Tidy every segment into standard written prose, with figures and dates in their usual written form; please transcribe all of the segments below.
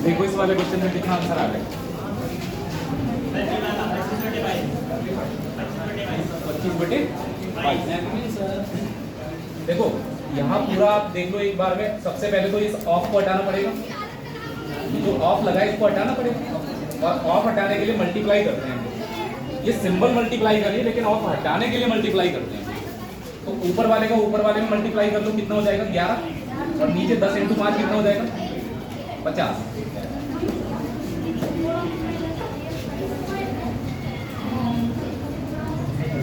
देखो इस वाले क्वेश्चन में कितना आंसर आ गया। 25/22। देखो यहाँ पूरा आप देख लो एक बार में। सबसे पहले तो इस ऑफ को हटाना पड़ेगा, जो ऑफ लगा है इसको हटाना पड़ेगा, और ऑफ हटाने के लिए मल्टीप्लाई करते हैं। ये सिंबल मल्टीप्लाई करिए, लेकिन ऑफ हटाने के लिए मल्टीप्लाई करते हैं। तो ऊपर वाले का ऊपर वाले में मल्टीप्लाई कर लो, कितना हो जाएगा 11, और नीचे 10 × 5 कितना हो जाएगा 50।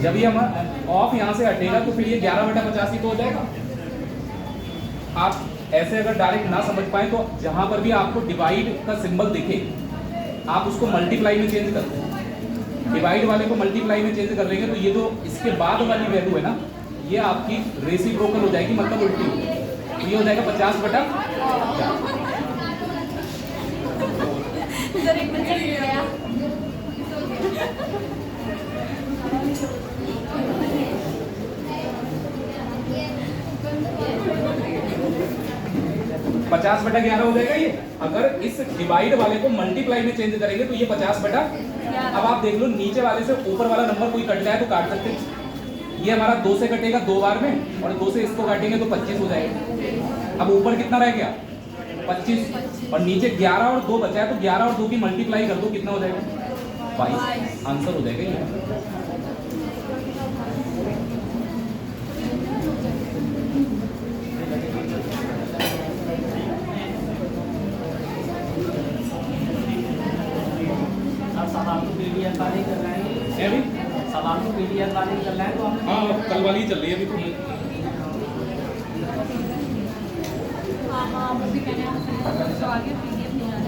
जब ये हम ऑफ यहाँ से हटेगा तो फिर ये 11/50 ही तो हो जाएगा। आप ऐसे अगर डायरेक्ट ना समझ पाए तो जहां पर भी आपको डिवाइड का सिंबल दिखे आप उसको मल्टीप्लाई में चेंज कर दो। डिवाइड वाले को मल्टीप्लाई में चेंज कर लेंगे तो ये जो इसके बाद वाली वैल्यू है ना, ये आपकी रेसिप्रोकल हो जाएगी, मतलब उल्टी हो जाएगी। तो ये हो जाएगा 50/50। 50/11 हो जाएगा ये। अगर इस डिवाइड वाले को मल्टीप्लाई में चेंज करेंगे तो ये 50/11। अब आप देख लो नीचे वाले से ऊपर वाला नंबर कोई कट जाए तो काट सकते हैं। ये हमारा 2 से कटेगा 2 बार में, और 2 से इसको काटेंगे तो 25 हो जाएगा। अब ऊपर कितना रह गया 25, और नीचे 11 और 2 बचा है, तो 11 और 2 की मल्टीप्लाई कर दो, कितना हो जाएगा 22। आंसर हो जाएगा ये। सवाल को पीडीएफ वाली कर रहे हैं तो हाँ कल वाली चल रही है अभी तो। हाँ अभी कहने हैं तो आगे पीडीएफ नहीं आ रहा है।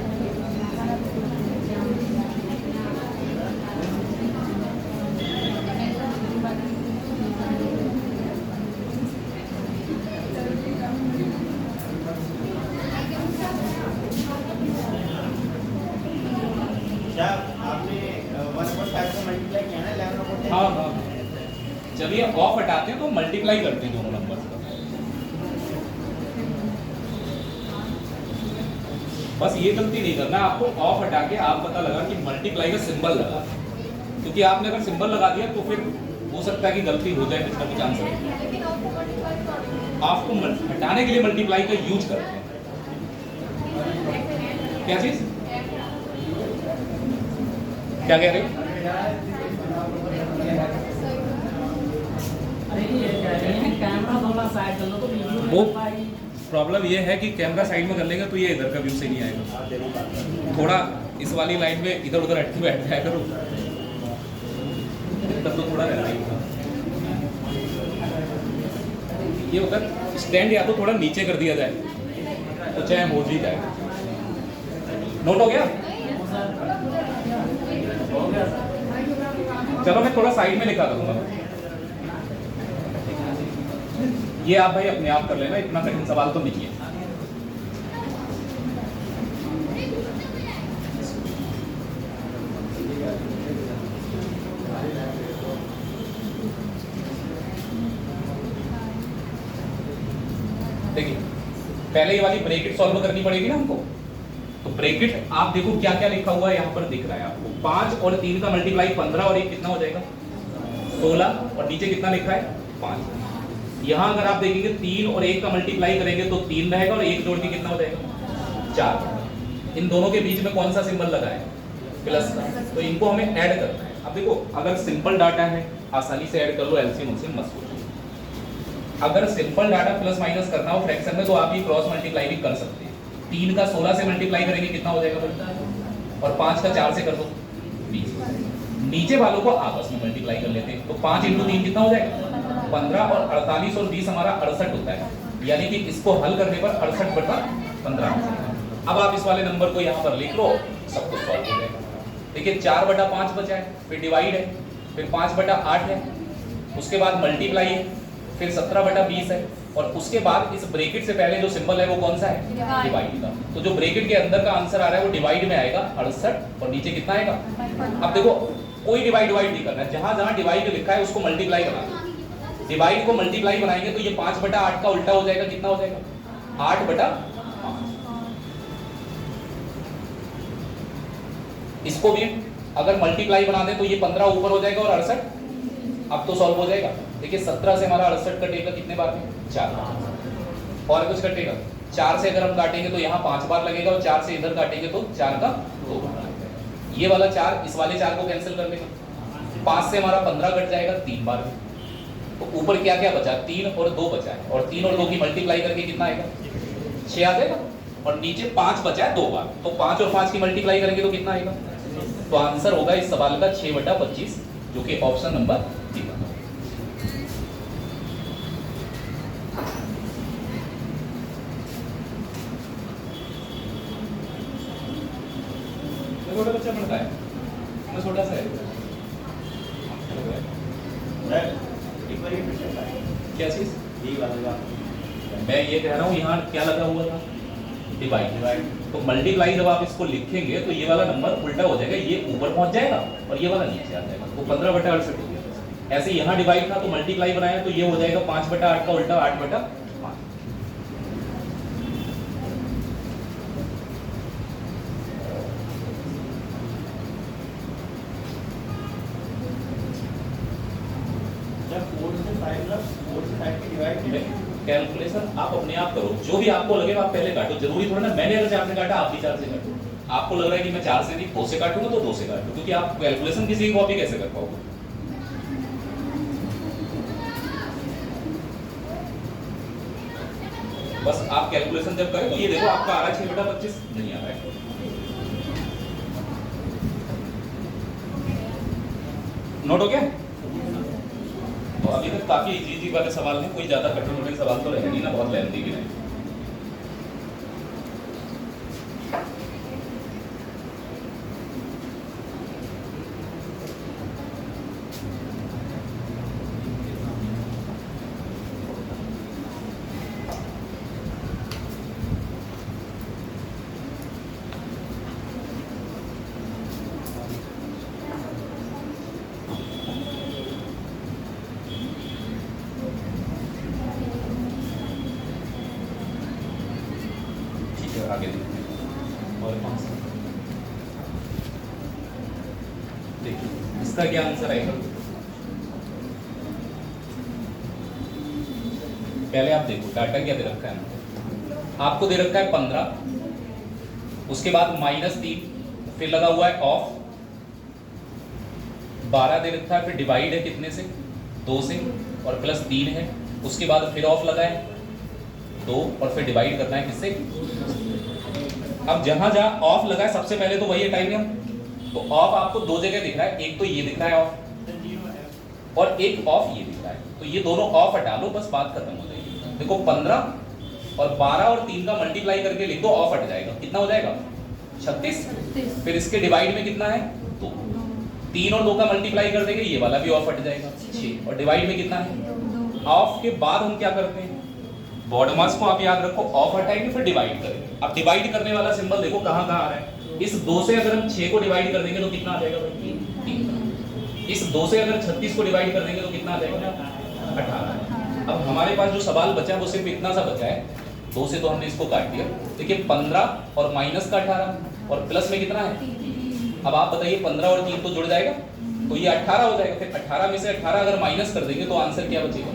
क्या आपने 1/5 को मल्टीप्लाई किया ना 11/10? हाँ हाँ, जब ये ऑफ हटाते हैं तो मल्टीप्लाई करते हैं दोनों नंबर का। बस ये गलती नहीं करना आपको। ऑफ हटा के आप पता लगा कि मल्टीप्लाई का सिंबल लगा, क्योंकि आपने अगर सिंबल लगा दिया तो फिर हो सकता है कि गलती हो जाए, कुछ ना कुछ आंसर। आपको हटाने के लिए मल्टीप्लाई का यूज करते हैं। क्या चीज, क्या कह रहे हो? कैमरा थोड़ा साइड कर लो तो वीडियो वो प्रॉब्लम ये है कि कैमरा साइड में कर लेंगे तो ये इधर का व्यू से नहीं आएगा। थोड़ा इस वाली लाइन में इधर उधर हट के बैठ जाया करो, तब तो थोड़ा रहना ही होगा। ये उधर स्टैंड या तो थोड़ा नीचे कर दिया जाए तो चाहे हो ही जाए। नोट हो गया? चलो मैं थोड़ा साइड में लिखा करूंगा। ये आप भाई अपने आप कर लेना, इतना कठिन सवाल तो नहीं है। देखिए पहले ये वाली ब्रैकेट सॉल्व करनी पड़ेगी ना हमको। तो ब्रैकेट आप देखो क्या क्या लिखा हुआ है यहाँ पर दिख रहा है आपको। 5 और 3 का मल्टीप्लाई 15 और 1 कितना हो जाएगा 16, और नीचे कितना लिखा है 5। यहाँ अगर आप देखेंगे 3 और 1 का मल्टीप्लाई करेंगे तो 3 रहेगा, और 1 जोड़ के कितना हो जाएगा 4। इन दोनों के बीच में कौन सा सिंबल लगा है प्लस का, तो इनको हमें ऐड करना है। अब देखो अगर सिंपल डाटा है आसानी से ऐड कर लो, एलसीएम उनसे मत सोचो। अगर सिंपल डाटा प्लस माइनस करना हो फ्रैक्शन में तो आप ये क्रॉस मल्टीप्लाई भी कर सकते हैं। 3 का 16 से मल्टीप्लाई करेंगे कितना हो जाएगा, और 5 का 4 से कर दो 20। नीचे वालों को आपस में मल्टीप्लाई कर लेते हैं, तो 5 × 3 कितना हो जाएगा 15, और 48 और 20 हमारा 68 होता है। यानी कि इसको हल करने पर 68/15। अब आप इस वाले नंबर को यहाँ पर लिख लो, सब कुछ सॉल्व हो जाएगा। देखिए 4/5 बचा है, फिर डिवाइड है, फिर 5/8 है, उसके बाद मल्टीप्लाई है, फिर 17/20 है, और उसके बाद इस ब्रैकेट से पहले जो सिंबल है वो कौन सा है? डिवाइड का। तो जो ब्रैकेट के अंदर का आंसर आ रहा है वो डिवाइड में आएगा 68, और नीचे कितना आएगा? अब देखो कोई डिवाइड नहीं करना है, जहां जहां डिवाइड लिखा है उसको मल्टीप्लाई करना है। डिवाइड को मल्टीप्लाई बनाएंगे तो ये 5/8 का उल्टा हो जाएगा, कितना हो जाएगा? 8/5। इसको भी अगर मल्टीप्लाई बना दें तो ये 15 ऊपर हो जाएगा और 68 अब तो सॉल्व हो जाएगा। देखिए 17 से हमारा 68 कटेगा कितने बार में? 4 बार। और कुछ कटेगा? 4 से अगर हम काटेंगे तो यहाँ 5 बार लगेगा, और 4 से इधर काटेंगे तो 4 का 2 बार लगेगा। ये वाला 4 इस वाले 4 को कैंसिल कर देगा। 5 से हमारा 15 कट जाएगा 3 बार में। तो ऊपर क्या क्या बचा? 3 और 2 बचा है, और 3 और 2 की मल्टीप्लाई करके कितना आएगा? 6 आ जाएगा, और नीचे 5 बचा है 2 बार, तो 5 और 5 की मल्टीप्लाई करेंगे तो कितना आएगा? तो आंसर होगा इस सवाल का 6/25, जो कि ऑप्शन नंबर 3 होगा। छोटा बच्चा पढ़ता है, मैं छोटा सा है। एक बार ये फिर से क्या चीज? डी वाले का मैं ये कह रहा हूँ यहाँ क्या लगा हुआ था? डिवाइड। तो मल्टीप्लाई जब आप इसको लिखेंगे तो ये वाला नंबर उल्टा हो जाएगा, ये ऊपर पहुंच जाएगा और ये वाला नीचे आ जाएगा, तो 15/68 हो गया। ऐसे यहाँ डिवाइड था तो मल्टीप्लाई बनाया तो ये हो जाएगा 5/8 का उल्टा 8/5। जब 4 से 5 की डिवाइड कैलकुलेशन आप अपने आप करो, जो भी आपको लगे आप पहले काटो। जरूरी थोड़ा ना मैंने अगर 4 से काटा आप भी 4 से काटो। आपको लग रहा है कि मैं 4 से नहीं 2 से काटूंगा तो 2 से काटो, क्योंकि आप कैलकुलेशन किसी की कॉपी कैसे कर पाओगे? बस आप कैलकुलेशन जब करें तो ये देखो आपका आ रहा है 6/25, नहीं आ रहा है। नोट हो गया? तो अभी तक काफी इजी वाले सवाल हैं, कोई ज्यादा कठिन सवाल तो रहे नहीं ना, बहुत लेंथी भी नहीं। आगे देखते हैं और कौन सा देखिए इसका क्या आंसर आएगा। पहले आप देखो डाटा क्या दे रखा है। आपको दे रखा है 15, उसके बाद -3, फिर लगा हुआ है ऑफ, 12 दे रखा है, फिर डिवाइड है कितने से? 2 से, और +3 है, उसके बाद फिर ऑफ लगा है 2, और फिर डिवाइड करना है किससे? अब जहां जहां ऑफ लगा है सबसे पहले तो वही हटाएंगे हम। तो ऑफ आपको 2 जगह दिख रहा है, एक तो ये दिख रहा है ऑफ, और एक ऑफ ये दिख रहा है, तो ये दोनों ऑफ हटा लो, बस बात खत्म हो जाएगी। देखो 15 और 12 और 3 का मल्टीप्लाई करके लिख दो, ऑफ हट जाएगा, कितना हो जाएगा? 36। फिर इसके डिवाइड में कितना है? 2। 3 और 2 का मल्टीप्लाई कर देंगे, ये वाला भी ऑफ हट जाएगा 6, और डिवाइड में कितना है? ऑफ के बाद हम क्या करते हैं? बॉड मास को आप याद रखो, ऑफ हटाएंगे फिर डिवाइड करेंगे। अब डिवाइड करने वाला सिंबल देखो कहां कहां आ रहा है। इस 2 से अगर हम 6 को डिवाइड कर देंगे तो कितना आ जाएगा भाई? 3। इस 2 से अगर 36 को डिवाइड कर देंगे तो कितना आ जाएगा? 18। अब हमारे पास जो सवाल बचा है वो सिर्फ इतना सा बचा है, 2 से तो हमने इसको काट दिया। देखिए 15 और माइनस का 18 और प्लस में कितना है? अब आप बताइए 15 और 3 तो जुड़ जाएगा, तो ये 18 हो जाएगा। फिर 18 में से 18 अगर माइनस कर देंगे तो आंसर क्या बचेगा?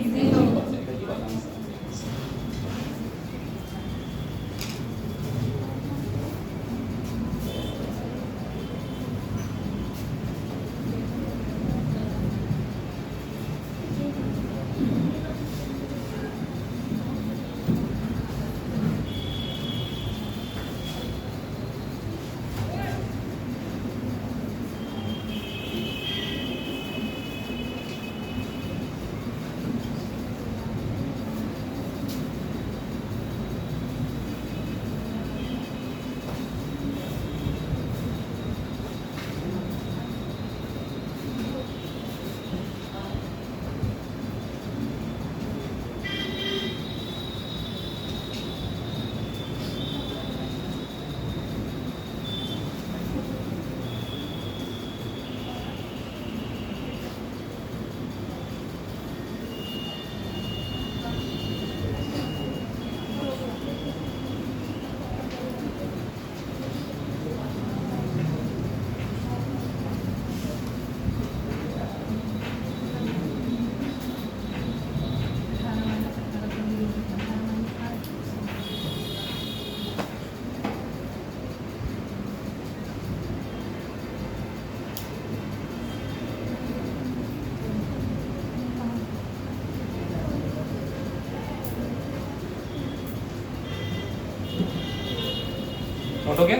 हो गया?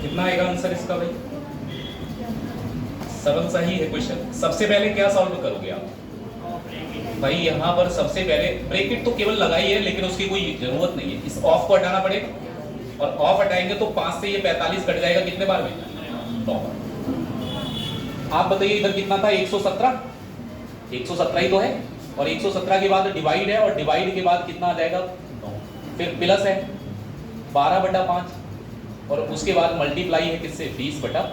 कितना आएगा आंसर इसका भाई? सरल सा ही है क्वेश्चन। सबसे पहले क्या सॉल्व करोगे आप भाई? यहाँ पर सबसे पहले ब्रैकेट तो केवल लगाई है, लेकिन उसकी कोई जरूरत नहीं है। इस ऑफ को हटाना पड़ेगा, और ऑफ हटाएंगे तो 5 से ये 45 कट जाएगा कितने बार में? 9 बार। आप बताइए इधर कितना था? 117। 117 ही तो है, और 117 के बाद डिवाइड है, और डिवाइड के बाद कितना आ जाएगा? 9। फिर प्लस है 12/5, और उसके बाद मल्टीप्लाई है किससे? 20/3।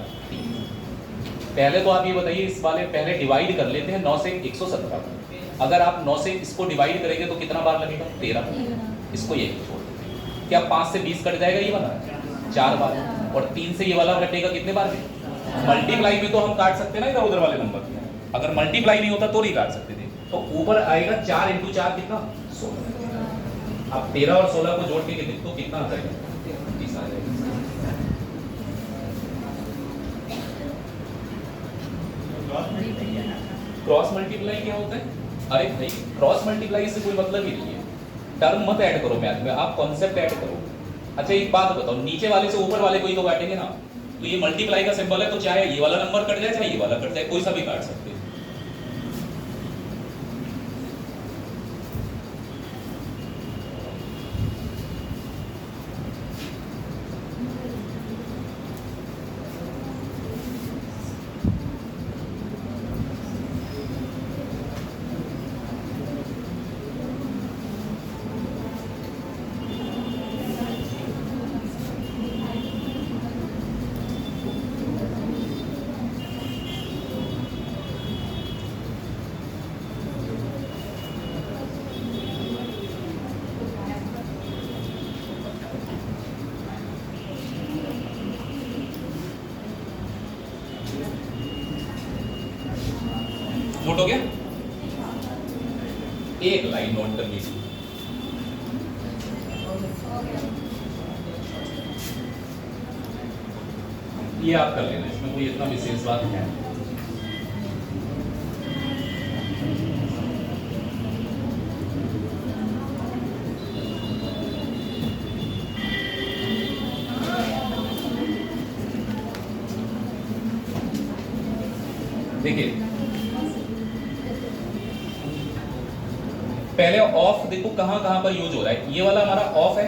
पहले तो आप ये बताइए, इस वाले पहले डिवाइड कर लेते हैं 9 से 117। अगर आप 9 से इसको डिवाइड करेंगे तो कितना बार लगेगा? 13। इसको ये छोड़ देते हैं। क्या 5 से 20 कट जाएगा ये वाला? 4 बार। और 3 से ये वाला कटेगा कितने बार में? मल्टीप्लाई में तो हम काट सकते हैं ना इधर उधर वाले नंबर। अगर मल्टीप्लाई नहीं होता तो नहीं काट सकते थे। तो ऊपर आएगा 4 × 4 कितना? 16। आप 13 और 16 को जोड़ के देखो कितना आ जाएगा? 30 आ जाएगा। क्रॉस मल्टीप्लाई क्या होता है? अरे भाई क्रॉस मल्टीप्लाई से कोई मतलब ही नहीं है। टर्म मत ऐड करो मैथ में, आप कॉन्सेप्ट ऐड करो। अच्छा एक बात बताओ, नीचे वाले से ऊपर वाले को ही तो काटेंगे ना। तो ये मल्टीप्लाई का सिंबल है, तो चाहे ये वाला नंबर कट जाए चाहे ये वाला कट जाए, कोई सा भी काट सकते हैं। नोट हो गया? एक लाइन नोट कर लीजिए। ये आप कर लेना, इसमें कोई इतना विशेष बात है। देखिए पहले ऑफ देखो कहां कहां पर यूज हो रहा है। ये वाला हमारा ऑफ है,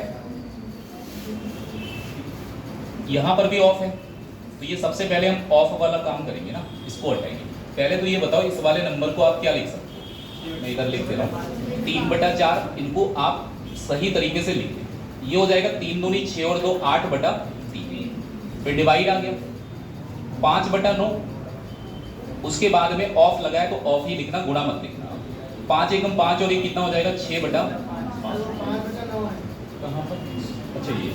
यहां पर भी ऑफ है, तो ये सबसे पहले हम ऑफ वाला काम करेंगे ना, इसको हटाएंगे। पहले तो ये बताओ इस वाले नंबर को आप क्या लिख सकते हो? मैं इधर लिख दे रहा हूं 3/4। इनको आप सही तरीके से लिख दें। ये हो जाएगा 3 दूनी 6 और 2 8/3। फिर डिवाइड आ गया 5/9। उसके बाद में ऑफ लगाया तो ऑफ ही लिखना, गुणा मत लिखना। 5 एकम 5 और 1 कितना हो जाएगा? 6/5। कहां पर? अच्छा ये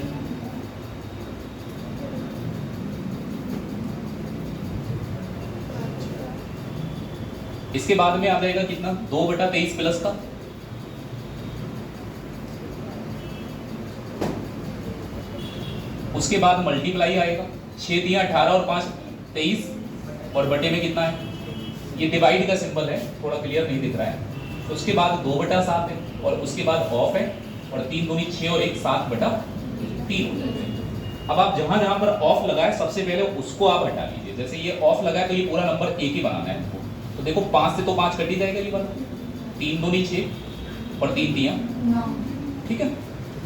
इसके बाद में आ जाएगा कितना? 2/23 प्लस का उसके बाद मल्टीप्लाई आएगा 6 × 18 और 5 23, और बटे में कितना है? ये डिवाइड का सिंबल है, थोड़ा क्लियर नहीं दिख रहा है। तो उसके बाद 2/7 है, और उसके बाद ऑफ है, और 3 दूनी 6 और 1 7/3। अब आप जहां जहां पर ऑफ लगाए सबसे पहले उसको आप हटा लीजिए। जैसे ये ऑफ लगाए तो ये पूरा नंबर एक ही बनाना है। तो देखो 5 से तो 5 कट ही जाएगा ये वाला, 3 दूनी 6 और 3 3, ठीक है।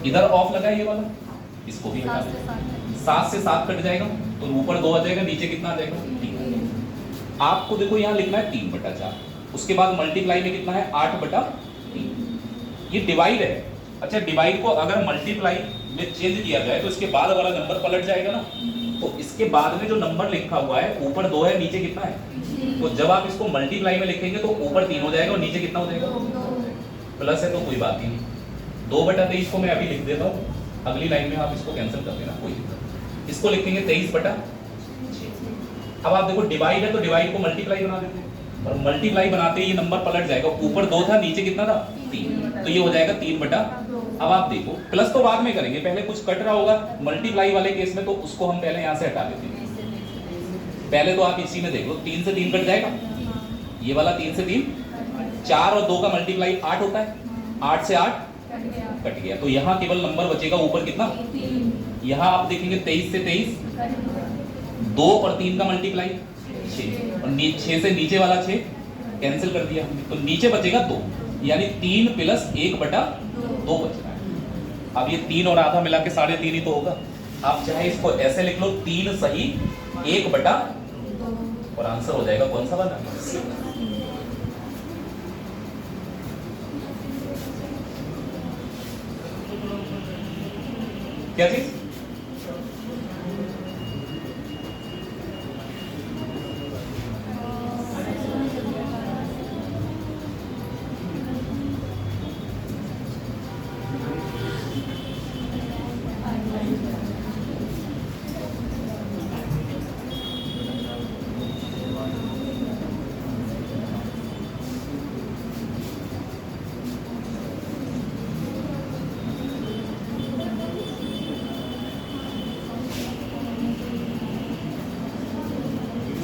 इधर ऑफ लगाए ये वाला, इसको भी हटा दें। 7 से 7 कट जाएगा, तो ऊपर 2 आ जाएगा, नीचे कितना आ जाएगा? 3। आपको देखो यहाँ लिखना है 3/4। उसके बाद मल्टीप्लाई में कितना है? 8/3। ये डिवाइड है। अच्छा डिवाइड को अगर मल्टीप्लाई में चेंज किया जाए तो इसके बाद वाला नंबर पलट जाएगा ना। तो इसके बाद में जो नंबर लिखा हुआ है ऊपर 2 है, नीचे कितना है? तो जब आप इसको मल्टीप्लाई में लिखेंगे तो ऊपर 3 हो जाएगा और नीचे कितना हो जाएगा? प्लस है तो कोई बात ही नहीं। 2/23 को मैं अभी लिख देता हूँ, अगली लाइन में आप इसको कैंसिल कर देना, कोई दिक्कत। इसको लिखेंगे 23/6। अब आप देखो डिवाइड है तो डिवाइड को मल्टीप्लाई बना देते हैं, और मल्टीप्लाई बनाते ही ये नंबर पलट जाएगा। ऊपर 2 था, नीचे कितना था? 3। तो ये हो जाएगा 3/8। अब आप देखो प्लस तो बाद में करेंगे, पहले कुछ कट रहा होगा मल्टीप्लाई वाले केस में, तो उसको हम पहले यहाँ से हटा देते हैं। पहले तो आप इसी में देखो 3 से 3 कट जाएगा, ये वाला 3 से 3, 4 और 2 का मल्टीप्लाई 8 होता है, 8 से 8 कट गया, तो यहाँ केवल नंबर बचेगा ऊपर कितना, यहाँ आप देखेंगे 23 से 23, 2 और 3 का मल्टीप्लाई 6, और 6 से नीचे वाला 6 कैंसिल कर दिया, तो नीचे बचेगा 2, यानी 3 प्लस 1 बटा 2 बच रहा है। अब ये 3 और आधा मिला के 3.5 ही तो होगा, आप चाहे इसको ऐसे लिख लो 3 सही 1 बटा, और आंसर हो जाएगा कौन सा वाला, क्या चीज,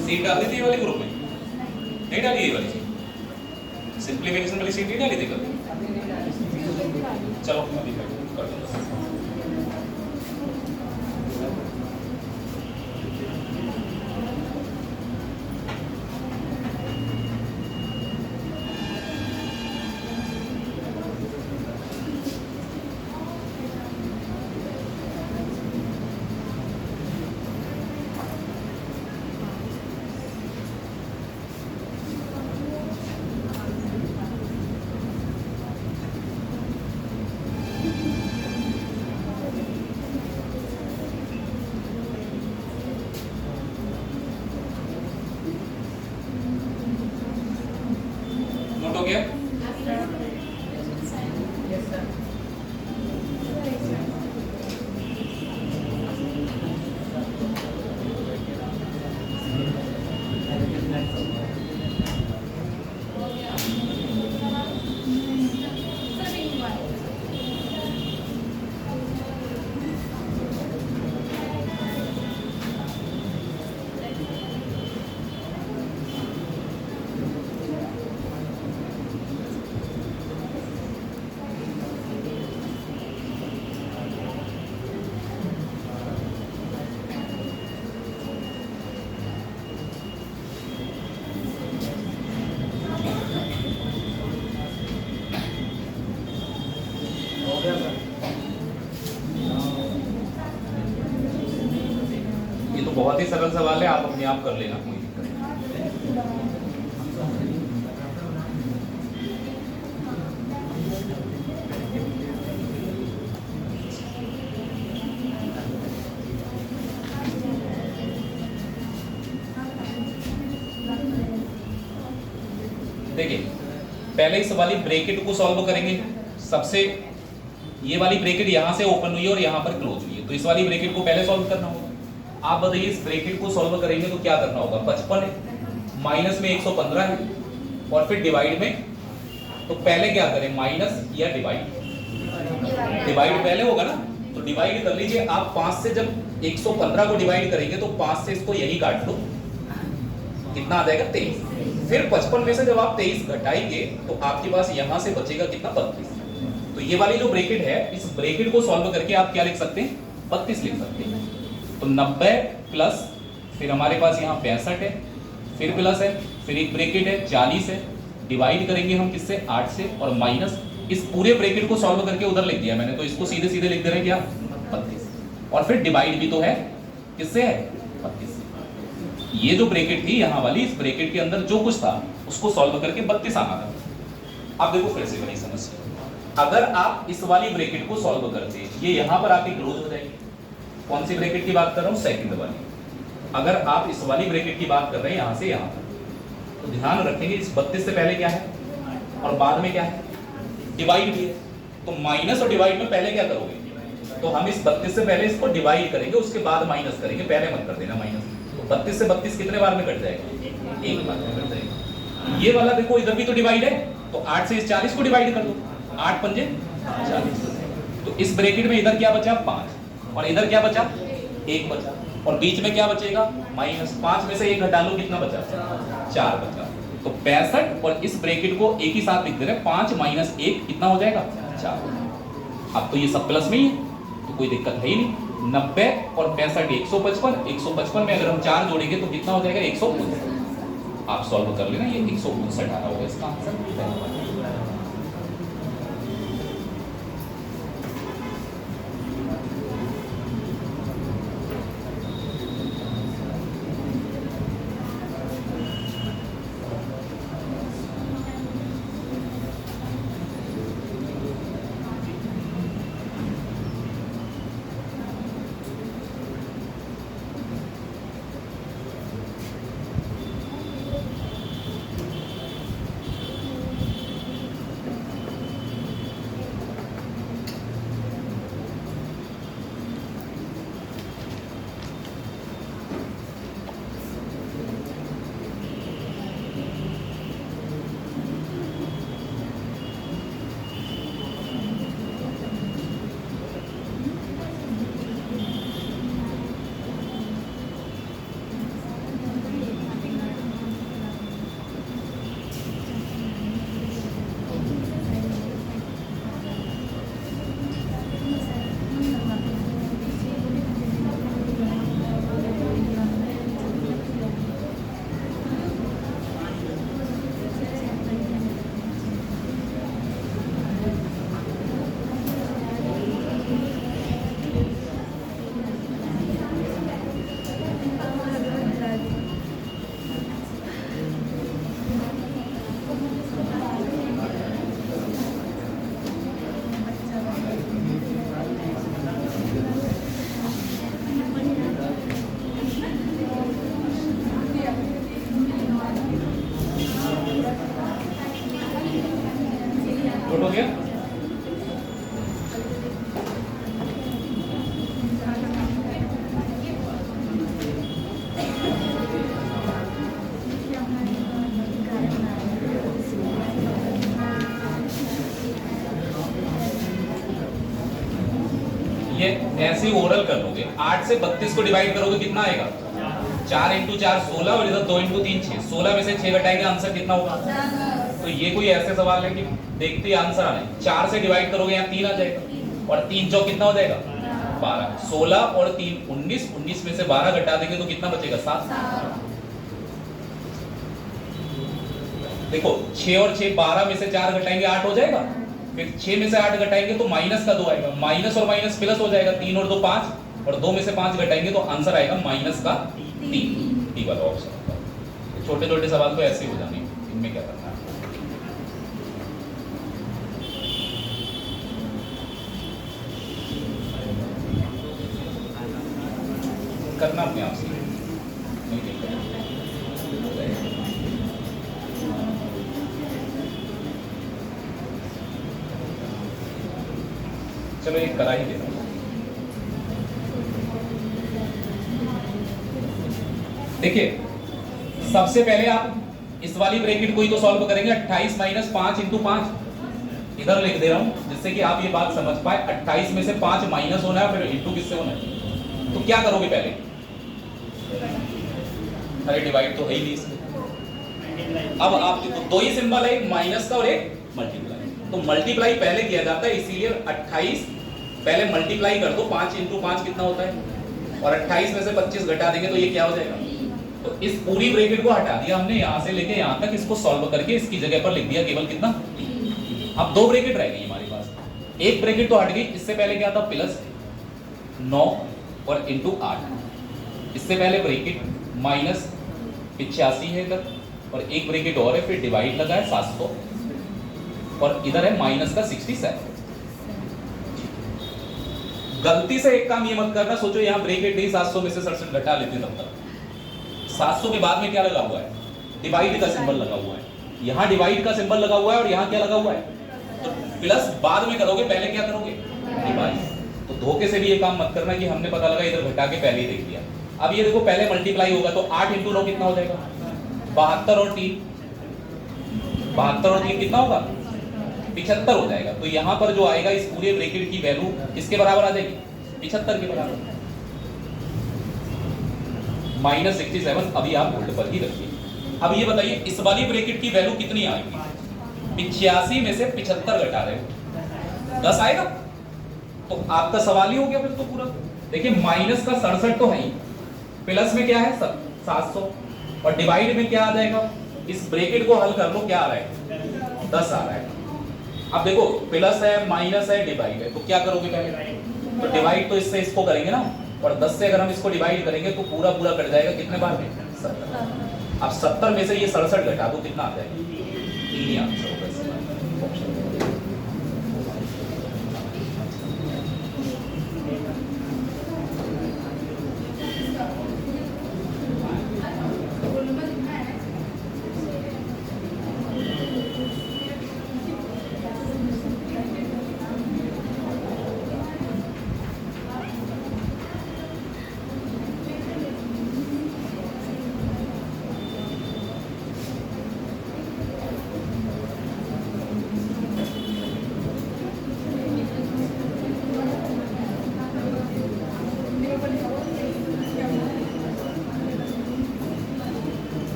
सीट डाल दी थी ये वाली ग्रुप में, नहीं डाली ये वाली सीट, सिंप्लीफिकेशन वाली सीट नहीं डाली थी कल, चलो अभी कर दूंगा। नोट हो गया, ये तो बहुत ही सरल सवाल है, आप अपने आप कर लेना, कोई दिक्कत नहीं। देखिए पहले इस वाली ब्रैकेट को सॉल्व करेंगे, सबसे ये वाली ब्रैकेट यहाँ से ओपन हुई है और यहाँ पर क्लोज हुई है, तो इस वाली ब्रैकेट को पहले सॉल्व करना होगा। आप बताइए इस ब्रैकेट को सॉल्व करेंगे तो क्या करना होगा, 55 है, माइनस में 115 है, और फिर डिवाइड में, तो पहले क्या करें, माइनस या डिवाइड, डिवाइड पहले होगा ना, तो डिवाइड कर लीजिए आप। 5 से जब 115 को डिवाइड करेंगे तो 5 से इसको यही काट लो, कितना आ जाएगा 23, फिर 55 में से जब आप 23 घटाएंगे तो आपके पास यहां से बचेगा कितना, 32। तो ये वाली जो ब्रैकेट है, इस ब्रैकेट को सॉल्व करके आप क्या लिख सकते हैं, 32 लिख सकते हैं। तो 90 प्लस, फिर हमारे पास यहाँ 65 है, फिर प्लस है, फिर एक ब्रैकेट है 40 है, डिवाइड करेंगे हम किससे, 8 से, और माइनस, इस पूरे ब्रैकेट को सॉल्व करके उधर लिख दिया मैंने, तो इसको सीधे सीधे लिख दे रहे हैं क्या, 32, और फिर डिवाइड भी तो है, किससे है, 32। ये जो ब्रैकेट थी यहाँ वाली, इस ब्रैकेट के अंदर जो कुछ था उसको सॉल्व करके 32 आना था। अब देखो फिर से वही समस्या, अगर आप इस वाली ब्रैकेट को सॉल्व करते, ये यहाँ पर आके क्लोज हो जाएगी। कौन सी ब्रैकेट की बात कर रहा हूँ, सेकंड वाली। अगर आप इस वाली ब्रैकेट की बात कर रहे हैं यहाँ से यहाँ तक, तो ध्यान रखेंगे इस 32 से पहले क्या है और बाद में क्या है, डिवाइड भी है। तो माइनस और डिवाइड में पहले क्या करोगे, तो हम इस 32 से पहले इसको डिवाइड करेंगे, उसके बाद माइनस करेंगे, पहले मत कर देना माइनस। तो 32 से 32 कितने बार में कट जाएगा, एक बार में कट जाएगा। ये वाला देखो इधर भी तो डिवाइड है, तो 8 से इस 40 को डिवाइड कर दो, 8 पंजे 40, तो इस ब्रैकेट में इधर क्या बचा 5 और इधर क्या बचा 1 बचा और बीच में क्या बचेगा -5 में से 1 घटा लो कितना बचा 4 बचा। तो 65 और इस ब्रैकेट को एक ही साथ लिख दे रहे हैं 5 - 1 कितना हो जाएगा 4। अब तो ये सब प्लस में ही है तो कोई दिक्कत है ही नहीं। 90 और 65 155 में अगर हम 4 जोड़ेंगे तो कितना हो जाएगा 159। आप सॉल्व कर लेना ये 159 आ रहा होगा इसका आंसर। नोट हो गया। ये ऐसे ओरल कर लोगे। 8 से 32 को डिवाइड करोगे कितना आएगा 4 × 4 16 और इधर 2 × 3 6। 16 में से 6 घटाएंगे आंसर कितना होगा। तो ये कोई ऐसे सवाल है कि देखते ही आंसर आना है। 4 से डिवाइड करोगे यहाँ 3 आ जाएगा और 3 चौक कितना हो जाएगा 12। 16 और 3 19, 19 में से 12 घटा देंगे तो कितना बचेगा 7। देखो 6 और 6 12 में से 4 घटाएंगे 8 हो जाएगा। फिर 6 में से 8 घटाएंगे तो माइनस का 2 आएगा। माइनस और माइनस प्लस हो जाएगा। 3 और 2 5 और 2 में से 5 घटाएंगे तो आंसर आएगा माइनस का 3। डी वाला ऑप्शन। छोटे छोटे सवाल तो ऐसे ही हो जाने, इनमें क्या करना है। करना अपने आप से नहीं दिक्कत। चलो एक करा ही देना। देखिए सबसे पहले आप इस वाली ब्रैकेट को ही तो सॉल्व करेंगे। 28 - 5 × 5 इधर लिख दे रहा हूं जिससे कि आप ये बात समझ पाए। 28 में से 5 माइनस होना है फिर इंटू किससे होना है। तो क्या करोगे पहले, अरे डिवाइड तो है ही नहीं इसमें। अब आप देखो 2 ही सिंबल है, एक माइनस का और एक मल्टीप्लाई। तो मल्टीप्लाई पहले किया जाता है इसीलिए 28 पहले मल्टीप्लाई कर दो। 5 × 5 कितना होता है और 28 में से 25 घटा देंगे तो ये क्या हो जाएगा। तो इस पूरी ब्रैकेट को हटा दिया हमने यहां से लेके यहां तक। इसको सॉल्व करके इसकी जगह पर लिख दिया केवल कितना। अब 2 ब्रैकेट रह गई हमारे पास। एक ब्रैकेट तो हट गई। इससे पहले क्या था प्लस 9 और इंटू 8। इससे पहले ब्रैकेट माइनस 85 है इधर और एक ब्रैकेट और है फिर डिवाइड लगा है 700 और इधर है माइनस का 67। गलती से एक काम ये मत करना, सोचो यहाँ ब्रैकेट नहीं 700 में से 67 घटा लेते तब तक। 700 के बाद में क्या लगा हुआ है, डिवाइड का सिंबल लगा हुआ है। यहाँ डिवाइड का सिंबल लगा हुआ है और यहाँ क्या लगा हुआ है, तो प्लस बाद में करोगे, पहले क्या करोगे डिवाइड। तो धोखे से भी ये काम मत करना कि हमने पता लगा इधर घटा के पहले ही देख लिया। अब ये देखो पहले मल्टीप्लाई होगा तो 8 × 9 कितना हो जाएगा 72 और 3 72 और 3 कितना होगा 75 हो जाएगा। तो यहाँ पर जो आएगा इस पूरे ब्रैकेट की वैल्यू किसके बराबर आ जाएगी? 75 के बराबर। -67 अभी आप होल्ड पर ही रखिए। अब ये बताइए इस वाली ब्रैकेट की वैल्यू कितनी आएगी? 85 में से 75 घटा रहे हो, 10 आएगा। तो आपका सवाल ही हो गया फिर तो पूरा। देखिए माइनस का 67 तो है ही, प्लस में क्या है 700 और डिवाइड में क्या आ जाएगा? इस ब्रैकेट को हल कर लो, क्या आ रहा है? 10 आ रहा है। अब देखो प्लस है, माइनस है, डिवाइड है, तो क्या करोगे पहले? तो डिवाइड तो इससे इसको करेंगे ना, और 10 से अगर हम इसको डिवाइड करेंगे तो पूरा पूरा कट जाएगा कितने बार में? 70। अब 70 में से ये 67 घटा दो, कितना आ जाएगा? 3 ही आंसर होगा इसका ऑप्शन।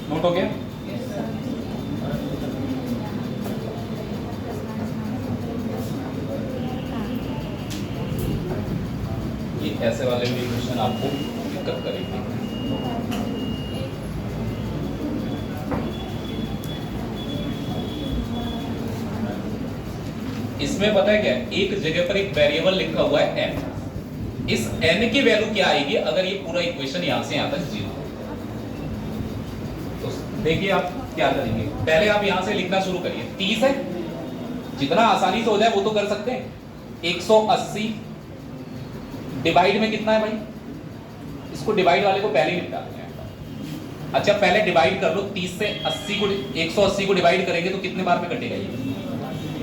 नोट हो गया? ये ऐसे वाले भी क्वेश्चन आपको दिक्कत करेंगे। इसमें पता है क्या है? एक जगह पर एक वेरिएबल लिखा हुआ है n। इस n की वैल्यू क्या आएगी अगर ये पूरा इक्वेशन यहां से यहां तक 0? देखिए आप क्या करेंगे, पहले आप यहां से लिखना शुरू करिए। 30 है, जितना आसानी से हो जाए वो तो कर सकते हैं। 180 डिवाइड में कितना है भाई? इसको डिवाइड वाले को पहले ही निपटा देंगे। अच्छा पहले डिवाइड कर लो, 30 से 80 को 180 को डिवाइड करेंगे तो कितने बार में कटेगा ये?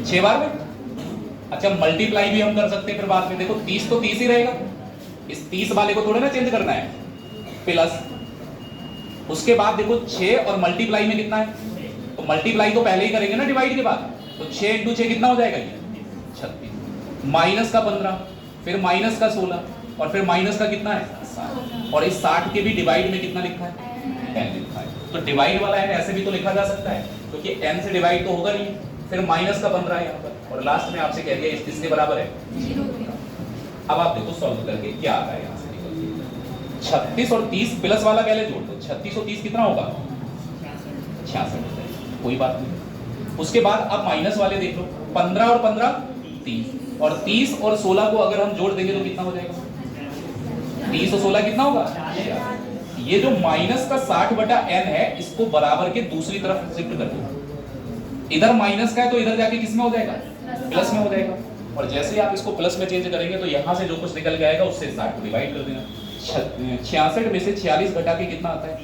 6 बार में। अच्छा मल्टीप्लाई भी हम कर सकते हैं फिर बाद में। देखो 30 तो 30 ही रहेगा, इस 30 वाले को थोड़ा ना चेंज करना है, प्लस उसके बाद देखो 6 और मल्टीप्लाई में कितना है? तो मल्टीप्लाई तो पहले ही करेंगे ना डिवाइड के बाद। तो 6 × 6 कितना हो जाएगा ये? 36। माइनस का 15, फिर माइनस का 16 और फिर माइनस का कितना है? 60। और इस 60 के भी डिवाइड में कितना लिखा है? n लिखा है। तो डिवाइड वाला n ऐसे भी तो लिखा जा सकता है क्योंकि n से डिवाइड तो होगा नहीं। फिर माइनस का 15 है यहाँ पर, और लास्ट में आपसे कह दिया इसके बराबर है 0। अब आप देखो सॉल्व करके क्या आ रहा है यहाँ से। 36 और 30 प्लस वाला पहले जोड़ दो। 36 और 30 कितना होगा? 66। कोई बात नहीं। उसके बाद अब माइनस वाले देख लो, 15 और 15 30, और 30 और 16 को अगर हम जोड़ देंगे तो कितना हो जाएगा? 30 और 16 कितना होगा? ये जो माइनस का 60/n है इसको बराबर के दूसरी तरफ शिफ्ट कर दो। इधर माइनस का है तो इधर जाके किस में हो जाएगा? प्लस में हो जाएगा। और जैसे ही आप इसको प्लस में चेंज करेंगे तो यहाँ से जो कुछ निकल के आएगा उससे 60 को डिवाइड कर देना। 66 में से 46 घटा के कितना आता है?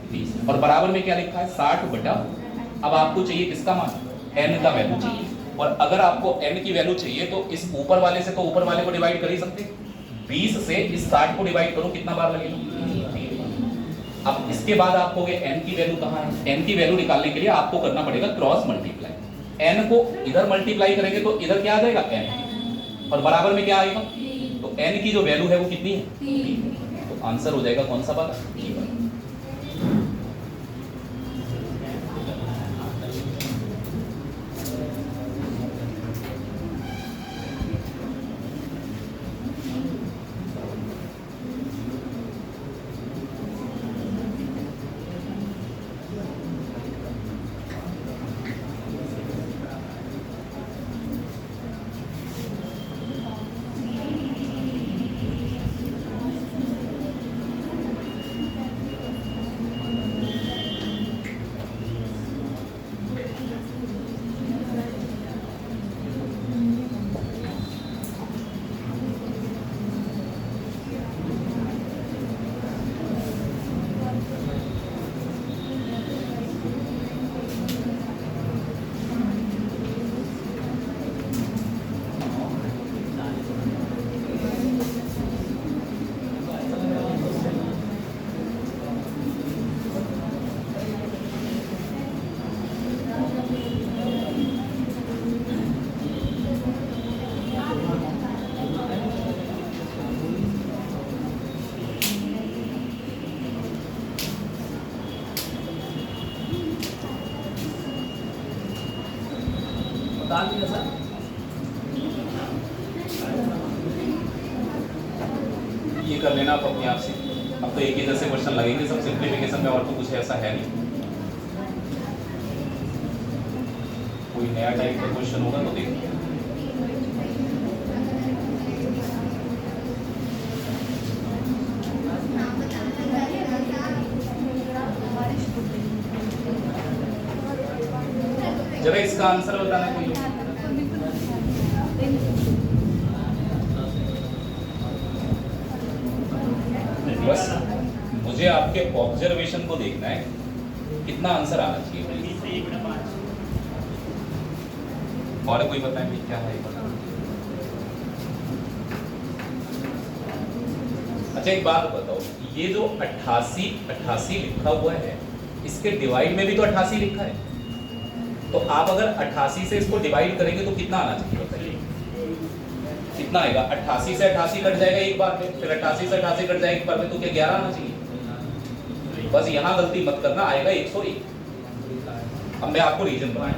30। और बराबर में क्या लिखा है? 60/। अब आपको चाहिए किसका मान? n का वैल्यू चाहिए। और अगर आपको n की वैल्यू चाहिए तो इस ऊपर वाले से तो ऊपर वाले को डिवाइड कर ही सकते। 20 से इस 60 को डिवाइड करो, कितना बार लगेगा? 3। अब इसके बाद आपको n की वैल्यू कहाँ है? n की वैल्यू निकालने के लिए आपको करना पड़ेगा क्रॉस मल्टीप्लाई। n को इधर मल्टीप्लाई करेंगे तो इधर क्या आ जाएगा? n। और बराबर में क्या आएगा? तो n की जो वैल्यू है वो कितनी है? 3। तो आंसर हो जाएगा कौन सा वाला? ये कर लेना आप अपने आप से। अब तो एक ही जैसे क्वेश्चन लगेंगे सब सिंप्लीफिकेशन में, और तो कुछ ऐसा है नहीं। कोई नया टाइप का क्वेश्चन होगा तो देखिए। जरा इसका आंसर बताना कोई। बस मुझे आपके ऑब्जर्वेशन को देखना है, कितना आंसर आना चाहिए। और कोई बताएंगे क्या है पता? अच्छा एक बात बताओ, ये जो 88 लिखा हुआ है, इसके डिवाइड में भी तो 88 लिखा है, तो आप अगर 88 से इसको डिवाइड करेंगे तो कितना आना चाहिए बताइए? कितना आएगा? 88 से 88 कट जाएगा एक बार में, फिर 88 से 88 कट जाएगा एक बार में, तो क्या 11 आना चाहिए? बस यहाँ गलती मत करना, आएगा 101। अब मैं आपको रीजन बताऊं,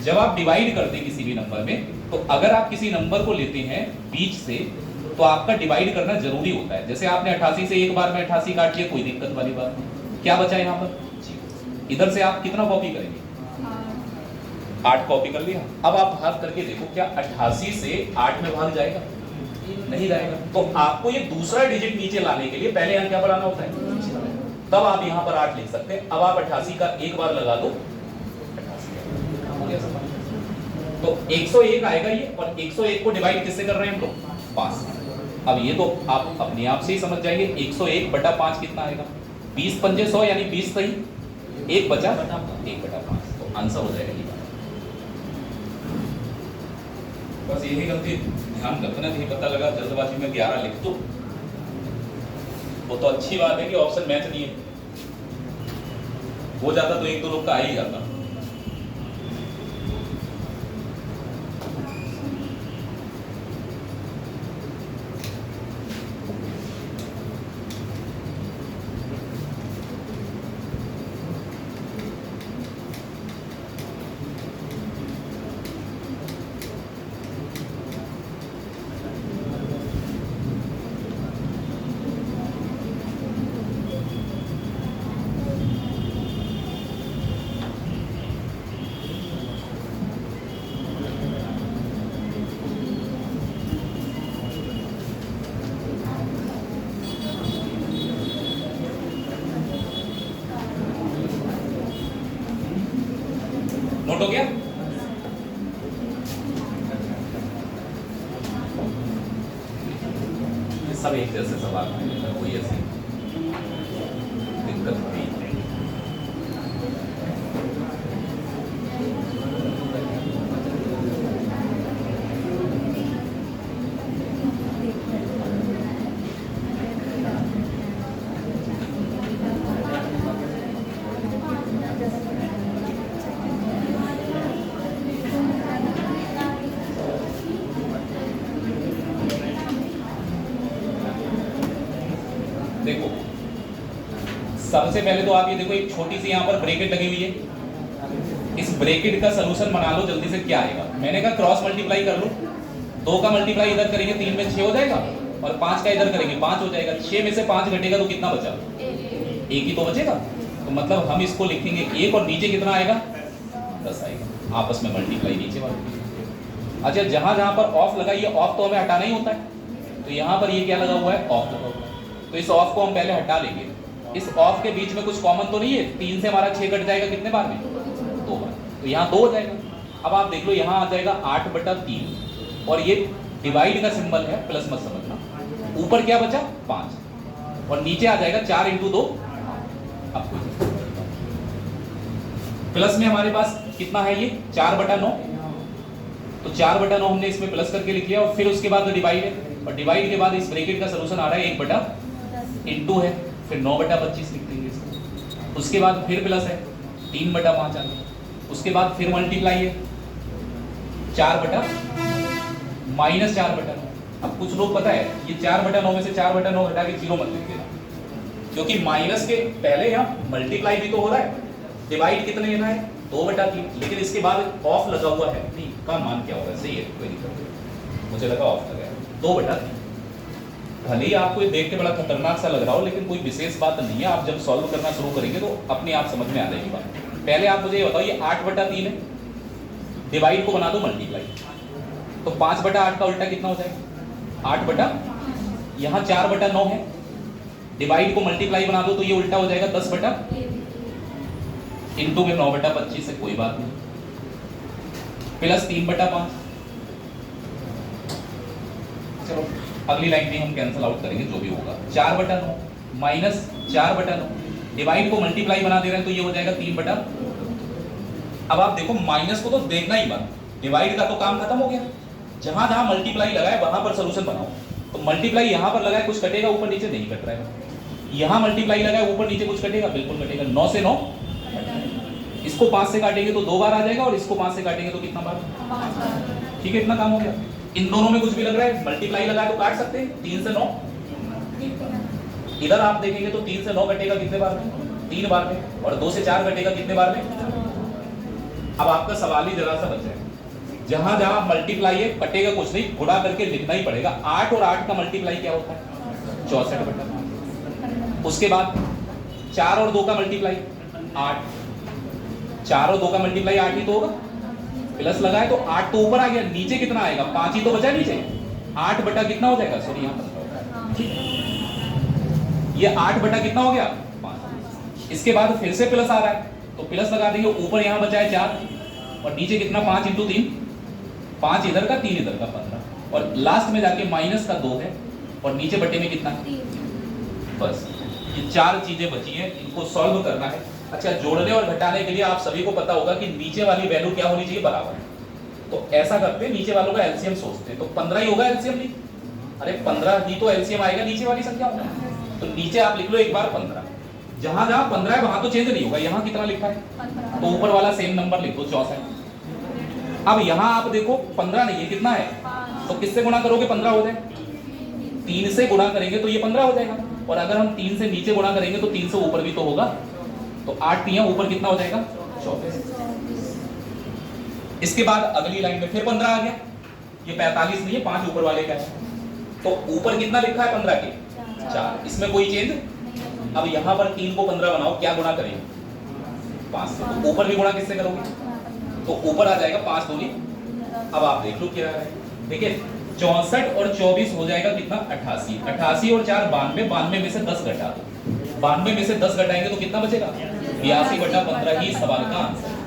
जब आप डिवाइड करते हैं किसी भी नंबर में, तो अगर आप किसी नंबर को लेते हैं बीच से, तो आपका डिवाइड करना जरूरी होता है। जैसे आपने 88 से एक बार में 88 काट लिया, कोई दिक्कत वाली बात नहीं। क्या बचा यहाँ पर? इधर से आप कितना कॉपी करेंगे? 8 कॉपी कर लिया। अब आप भाग करके देखो, क्या 88 से 8 में भाग जाएगा? नहीं जाएगा। तो आपको ये दूसरा डिजिट नीचे लाने के लिए पहले यहाँ क्या बढ़ाना होता है? तब आप यहाँ पर 8 लिख सकते हैं। अब आप 88 का एक बार लगा दो, 88 तो 101 आएगा ये, और 101 को डिवाइड किससे कर रहे हैं हम लोग? 5। अब ये तो आप अपने आप से ही समझ जाएंगे, 101 बटा 5 कितना आएगा? 20 पंजे 100 यानी 20 सही, 1 बचा 1/5, तो आंसर हो जाएगा ये। बस यही गलती ध्यान रखना, नहीं पता लगा जल्दबाजी में 11 लिख दो, वो तो अच्छी बात है कि ऑप्शन मैच नहीं है, हो जाता तो 1-2 लोग का आ ही जाता। नोट हो गया? ये सब एक जैसे सवाल है, कोई ऐसी दिक्कत नहीं है। देखो सबसे पहले तो आप ये देखो, एक छोटी सी यहाँ पर ब्रैकेट लगी हुई है, इस ब्रैकेट का सलूशन बना लो जल्दी से। क्या आएगा? मैंने कहा क्रॉस मल्टीप्लाई कर लो, 2 का मल्टीप्लाई इधर करेंगे 3 में 6 हो जाएगा, और 5 का इधर करेंगे 5 हो जाएगा। 6 में से 5 घटेगा तो कितना बचा? 1 ही तो बचेगा। तो मतलब हम इसको लिखेंगे 1, और नीचे कितना आएगा? 10 आएगा। आपस में मल्टीप्लाई नीचे वाले। अच्छा जहां जहां पर ऑफ लगा, ये ऑफ तो हमें हटाना ही होता है, तो यहाँ पर ये क्या लगा हुआ है? ऑफ लगा हुआ है। तो इस ऑफ को हम पहले हटा लेंगे। इस ऑफ के बीच में कुछ कॉमन तो नहीं है, 3 से हमारा 6 कट जाएगा कितने बार में? 2 बार, तो यहाँ 2 हो जाएगा। अब आप देख लो यहाँ आ जाएगा 8/3, और ये डिवाइड का सिंबल है, प्लस मत समझना। ऊपर क्या बचा? 5, और नीचे आ जाएगा 4 × 2। अब प्लस में हमारे पास कितना है? ये 4/9, तो 4/9 हमने इसमें प्लस करके लिख लिया, और फिर उसके बाद डिवाइड है, और डिवाइड के बाद इस ब्रैकेट का सलूशन आ रहा है 1/10 है, फिर 9/25 लिख देंगे इसको। उसके बाद फिर प्लस है 3/5 आ गया, उसके बाद फिर मल्टीप्लाई है 4/-4/9। अब कुछ लोग पता है ये 4/9 में से 4/9 घटा के 0 मत लिख देना, क्योंकि माइनस के पहले यहाँ मल्टीप्लाई भी तो हो रहा है, डिवाइड कितने लेना है? 2/3, लेकिन इसके बाद ऑफ लगा हुआ है। नहीं का मान क्या होगा? सही है, कोई दिक्कत नहीं, मुझे लगा ऑफ लगा है। 2/3 भले ही आपको ये देख के बड़ा खतरनाक सा लग रहा हो, लेकिन कोई विशेष बात नहीं है। आप जब सॉल्व करना शुरू करेंगे तो अपने आप समझ में आ जाएगी बात। पहले आप मुझे ये बताओ, ये 8/3 है, डिवाइड को बना दो मल्टीप्लाई, तो 5/8 का उल्टा कितना हो जाएगा? 8 यहाँ 4/9 है, डिवाइड को मल्टीप्लाई बना दो तो ये उल्टा हो जाएगा 10/, इंटू में 9/25 है, कोई बात नहीं, प्लस 3/5। चलो अगली लाइन में हम कैंसल आउट करेंगे जो भी होगा। 4/9 माइनस 4/9, डिवाइड को मल्टीप्लाई बना दे रहे हैं तो ये हो जाएगा 3/। अब आप देखो माइनस को तो देखना ही मत, डिवाइड का तो काम खत्म हो गया। जहां जहां मल्टीप्लाई लगाए वहां पर सोल्यूशन बनाओ। तो मल्टीप्लाई यहां पर लगाए कुछ कटेगा, ऊपर नीचे नहीं कट रहा है। यहां मल्टीप्लाई लगाए ऊपर नीचे कुछ कटेगा, बिल्कुल कटेगा। 9 से 9, इसको 5 से काटेंगे तो 2 बार आ जाएगा, और इसको 5 से काटेंगे तो कितना बार? ठीक है, इतना काम हो गया। इन दोनों में कुछ भी लग रहा है, मल्टीप्लाई लगाए तो काट सकते हैं। 3 से 9, इधर आप देखेंगे तो 3 से 9 कटेगा कितने बार में? 3 बार में। और 2 से 4 कटेगा कितने बार में? अब आपका सवाल ही जरा सा बचा है, जहां जहां मल्टीप्लाई है कटेगा कुछ नहीं, गुणा करके लिखना ही पड़ेगा। 8 और 8 का मल्टीप्लाई क्या होता है? 64/5। उसके बाद 4 और 2 का मल्टीप्लाई 8, 4 और 2 का मल्टीप्लाई 8 ही तो होगा, प्लस लगाए तो 8 तो ऊपर आ गया, नीचे कितना आएगा? 5 ही तो बचा नीचे। 8 कितना हो जाएगा? सॉरी यहाँ पर ये 8 कितना हो गया? 5। इसके बाद फिर से प्लस आ रहा है तो प्लस लगा देंगे, ऊपर यहाँ बचा है 4 और नीचे कितना? 5 × 3, 5 इधर का 3 इधर का 15, और लास्ट में जाके माइनस का 2 है और नीचे बटे में कितना? बस ये 4 चीजें बची हैं, इनको सॉल्व करना है। अच्छा, जोड़ने और घटाने के लिए आप सभी को पता होगा कि नीचे वाली वैल्यू क्या होनी चाहिए? बराबर। तो ऐसा करते हैं, नीचे वालों का एलसीएम सोचते हैं, तो 15 ही होगा एलसीएम भी। अरे 15 ही तो एलसीएम आएगा नीचे वाली संख्या होगा, तो नीचे आप लिख लो एक बार 15। जहां जहां 15 है वहां तो चेंज नहीं होगा, यहाँ कितना लिखा है तो ऊपर वाला सेम नंबर लिख दो 64। अब यहाँ आप देखो 15 नहीं है, कितना है? तो किससे गुणा करोगे 15 हो जाए? 3 से गुणा करेंगे तो ये 15 हो जाएगा, और अगर हम 3 से नीचे गुणा करेंगे तो 3 से ऊपर भी तो होगा, तो 8 3 ऊपर कितना हो जाएगा? 24। इसके बाद अगली लाइन में फिर 15 आ गया, ये 45 नहीं है, 5 ऊपर वाले का है, तो ऊपर कितना लिखा है 15 के? 4, इसमें कोई चेंज? अब यहां पर 3 को 15 बनाओ, क्या गुणा करेंगे? 5 से। तो ऊपर भी गुणा किससे करोगे? तो ऊपर आ जाएगा 5 दूनी। अब आप देख लो क्या है, देखिए 64 और 24 हो जाएगा कितना? 88। 88 और 4 92, 92 में से 10 घटा दो, 92 में से 10 घटाएंगे तो कितना बचेगा? 82/15 ही सवाल का आंसर है।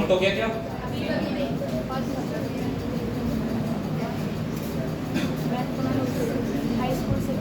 फोटो क्या क्या हाई स्कूल से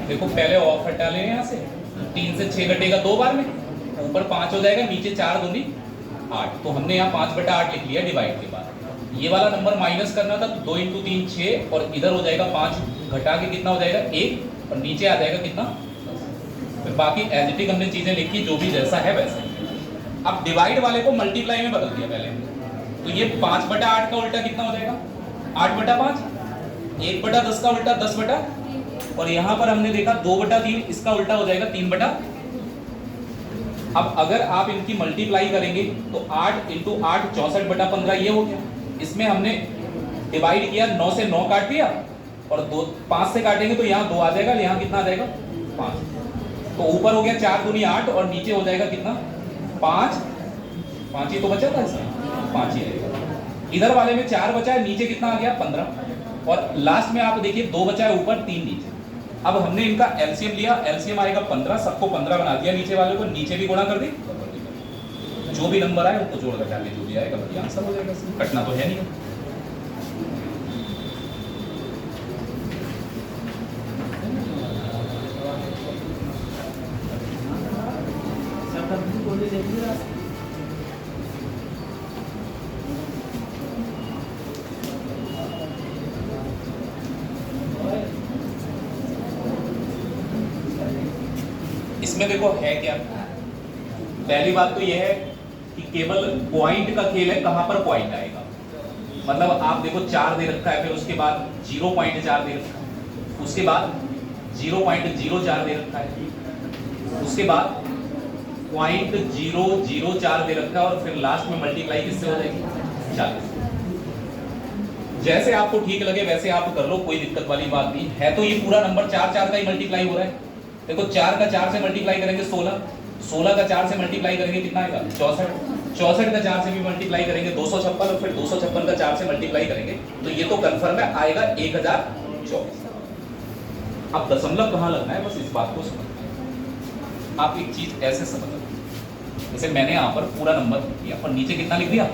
देखो पहले ऑफ हटा लें यहाँ से 3 से 6 घटेगा 2 बार में, ऊपर 5 हो जाएगा, नीचे 4 दूनी 8। तो हमने यहाँ 5/8 लिख लिया डिवाइड के बाद। ये वाला नंबर माइनस करना था तो 2 × 3 6 और इधर हो जाएगा 5 घटा के कितना हो जाएगा 1 और नीचे आ जाएगा कितना। फिर बाकी एज इट इज हमने चीजें लिखी जो भी जैसा है वैसा। अब डिवाइड वाले को मल्टीप्लाई में बदल दिया पहले हमने, तो ये 5/8 का उल्टा कितना हो जाएगा 8/5, 1/10 का उल्टा 10 और यहाँ पर हमने देखा 2/3, इसका उल्टा हो जाएगा 3/। अब अगर आप इनकी मल्टीप्लाई करेंगे तो 8 × 8 64/15 ये हो गया। इसमें हमने डिवाइड किया, 9 से 9 काट दिया और 5 से काटेंगे तो यहाँ 2 आ जाएगा, यहाँ कितना आ जाएगा 5। तो ऊपर हो गया 4 दूनी 8 और नीचे हो जाएगा कितना 5 ही तो बचा था इसमें 5 ही आएगा। इधर वाले में 4 बचा है, नीचे कितना आ गया 15 और लास्ट में आप देखिए 2 बचा है ऊपर 3 नीचे। अब हमने इनका एलसीएम लिया, एलसीएम आएगा 15, सबको 15 बना दिया नीचे वाले को, नीचे भी गुणा कर दी, जो भी नंबर आए उनको जोड़ घटा ले, जो भी आएगा वही आंसर हो जाएगा। कटना तो है नहीं। सर कभी बोले देखिए इसमें देखो है क्या, पहली बात तो यह है कि केवल पॉइंट का खेल है, कहां पर पॉइंट आएगा। मतलब आप देखो 4 दे रखा है, फिर उसके बाद 0.4 दे रखा है, उसके बाद 0.04 दे रखा है, उसके बाद 0.004 दे रखा है और फिर लास्ट में मल्टीप्लाई किससे हो जाएगी 40। जैसे आपको ठीक लगे वैसे आप कर लो, कोई दिक्कत वाली बात नहीं है। तो ये पूरा नंबर 4 का ही मल्टीप्लाई हो रहा है। देखो 4 का 4 से मल्टीप्लाई करेंगे 16, 16 का 4 से मल्टीप्लाई करेंगे कितना आएगा 64, 64 का 4 से भी मल्टीप्लाई करेंगे 256 और फिर 256 का 4 से मल्टीप्लाई करेंगे तो ये तो कंफर्म है आएगा 1024। अब दशमलव कहाँ लगना है बस इस बात को समझना। आप एक चीज ऐसे समझ लो, जैसे मैंने यहाँ पर पूरा नंबर लिख दिया और नीचे कितना लिख दिया,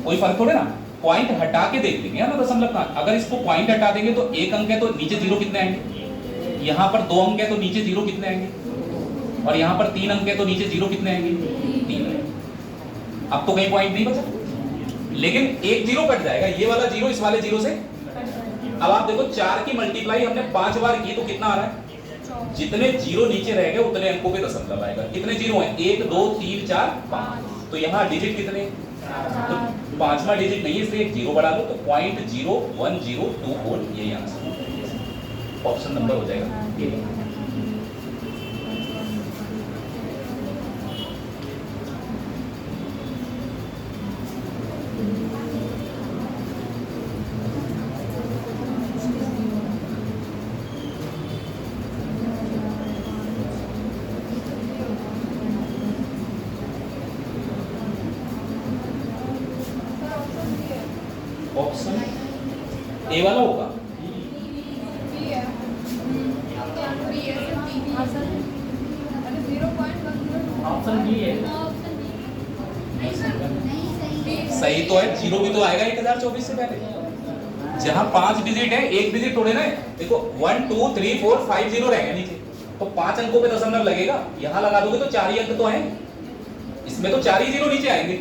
कोई फर्क थोड़े ना, पॉइंट हटा के देख लेंगे ना दशमलव का। अगर इसको पॉइंट हटा देंगे तो 1 अंक है तो नीचे 0 कितने आएंगे, यहाँ पर 2 अंक है तो नीचे 0 कितने आएंगे और यहाँ पर 3 अंक है तो नीचे 0 कितने आएंगे 3। अब तो कहीं पॉइंट नहीं बचा, लेकिन एक 0 कट जाएगा, ये वाला 0 इस वाले 0 से। अब आप देखो 4 की मल्टीप्लाई हमने 5 बार की तो कितना आ रहा है, जितने 0 नीचे रह गए उतने अंकों पे दशमलव आएगा। कितने 0 हैं 1 2 3 4 5, तो यहाँ डिजिट कितने, तो 5वां डिजिट नहीं है इसलिए एक 0 बढ़ा लो तो 0.01024 यही आंसर ऑप्शन नंबर हो जाएगा। ऑप्शन ए वाला होगा, ऑप्शन बी है। सही तो है, 0 भी तो आएगा 1024 से पहले। जहां 5 डिजिट है, एक डिजिट थोड़े ना है। देखो 1 2 3 4 5 0 रहेगा नीचे, तो 5 अंकों पे दशमलव लगेगा। यहां लगा दोगे तो 4 ही अंक तो हैं, इसमें तो 4 ही 0 नीचे आएंगे।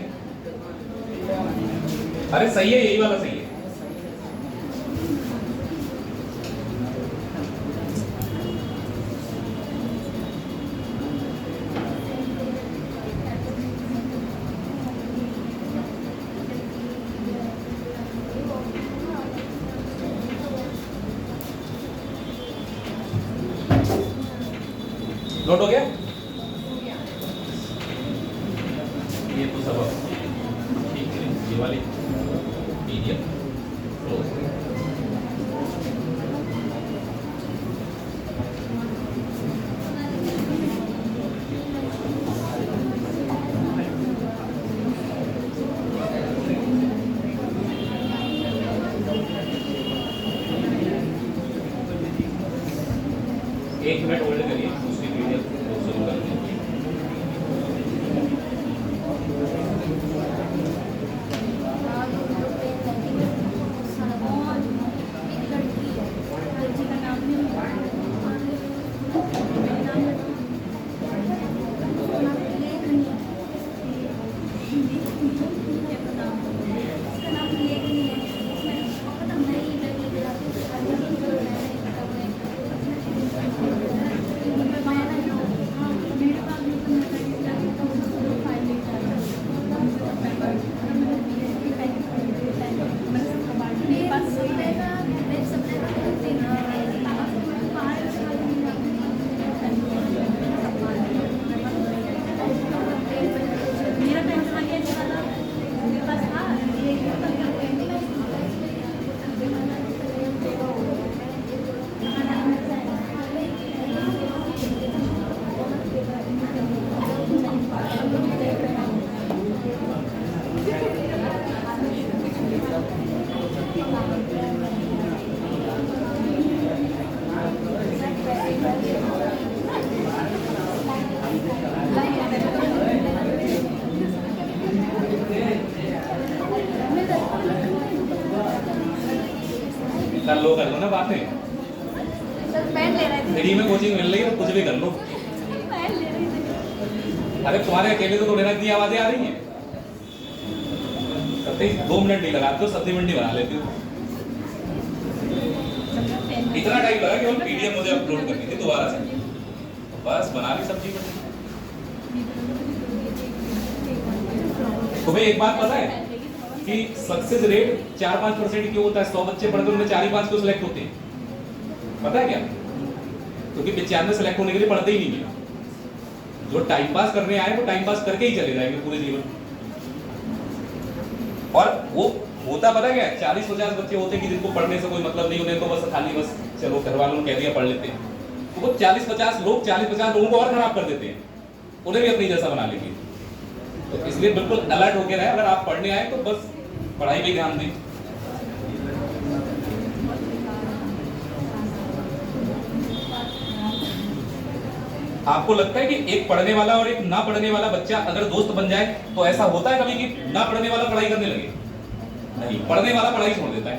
अरे सही है, यही वाला सही है। नोट हो गया? ये तो सब ठीक है, ये वाली पीडीएफ क्लोज। एक मिनट होल्ड करिए, दूसरी पीडीएफ शुरू कर दीजिए। कर लो ना बातें। पेन ले रहे थे। फ्री में कोचिंग मिल रही है तो कुछ भी कर लो। पेन ले रही थी। अरे तुम्हारे अकेले तो थोड़ी ना इतनी आवाजें आ रही हैं। करते ही 2 मिनट नहीं लगाते हो, सब्जी मंडी बना लेती हो। इतना टाइम लगा कि हम पीडीएफ मुझे अपलोड करनी थी दोबारा से, बस बना ली सब्जी मंडी। तुम्हें एक बात पता है कि सक्सेस रेट 4-5% क्यों होता है? 100 बच्चे पढ़ते हैं उनमें 4 ही 5 क्यों सिलेक्ट होते हैं? पता है क्या? क्योंकि 95 सिलेक्ट होने के लिए पढ़ते ही नहीं है। जो टाइम पास करने आए वो टाइम पास करके ही चले जाएंगे पूरे जीवन। और वो होता पता क्या है? 40-50 बच्चे होते हैं कि जिनको पढ़ने से कोई मतलब नहीं, उन्हें तो बस खाली बस चलो घर वालों ने कह दिया पढ़ लेते हैं। तो वो 40-50 लोगों को और खराब कर देते हैं, उन्हें भी अपनी जैसा बना लेंगे। तो इसलिए बिल्कुल अलर्ट होकर रहे। अगर आप पढ़ने आए तो बस पढ़ाई पे ध्यान दें। आपको लगता है कि एक पढ़ने वाला और एक ना पढ़ने वाला बच्चा अगर दोस्त बन जाए तो ऐसा होता है कभी कि ना पढ़ने वाला पढ़ाई करने लगे? नहीं, पढ़ने वाला पढ़ाई छोड़ देता है।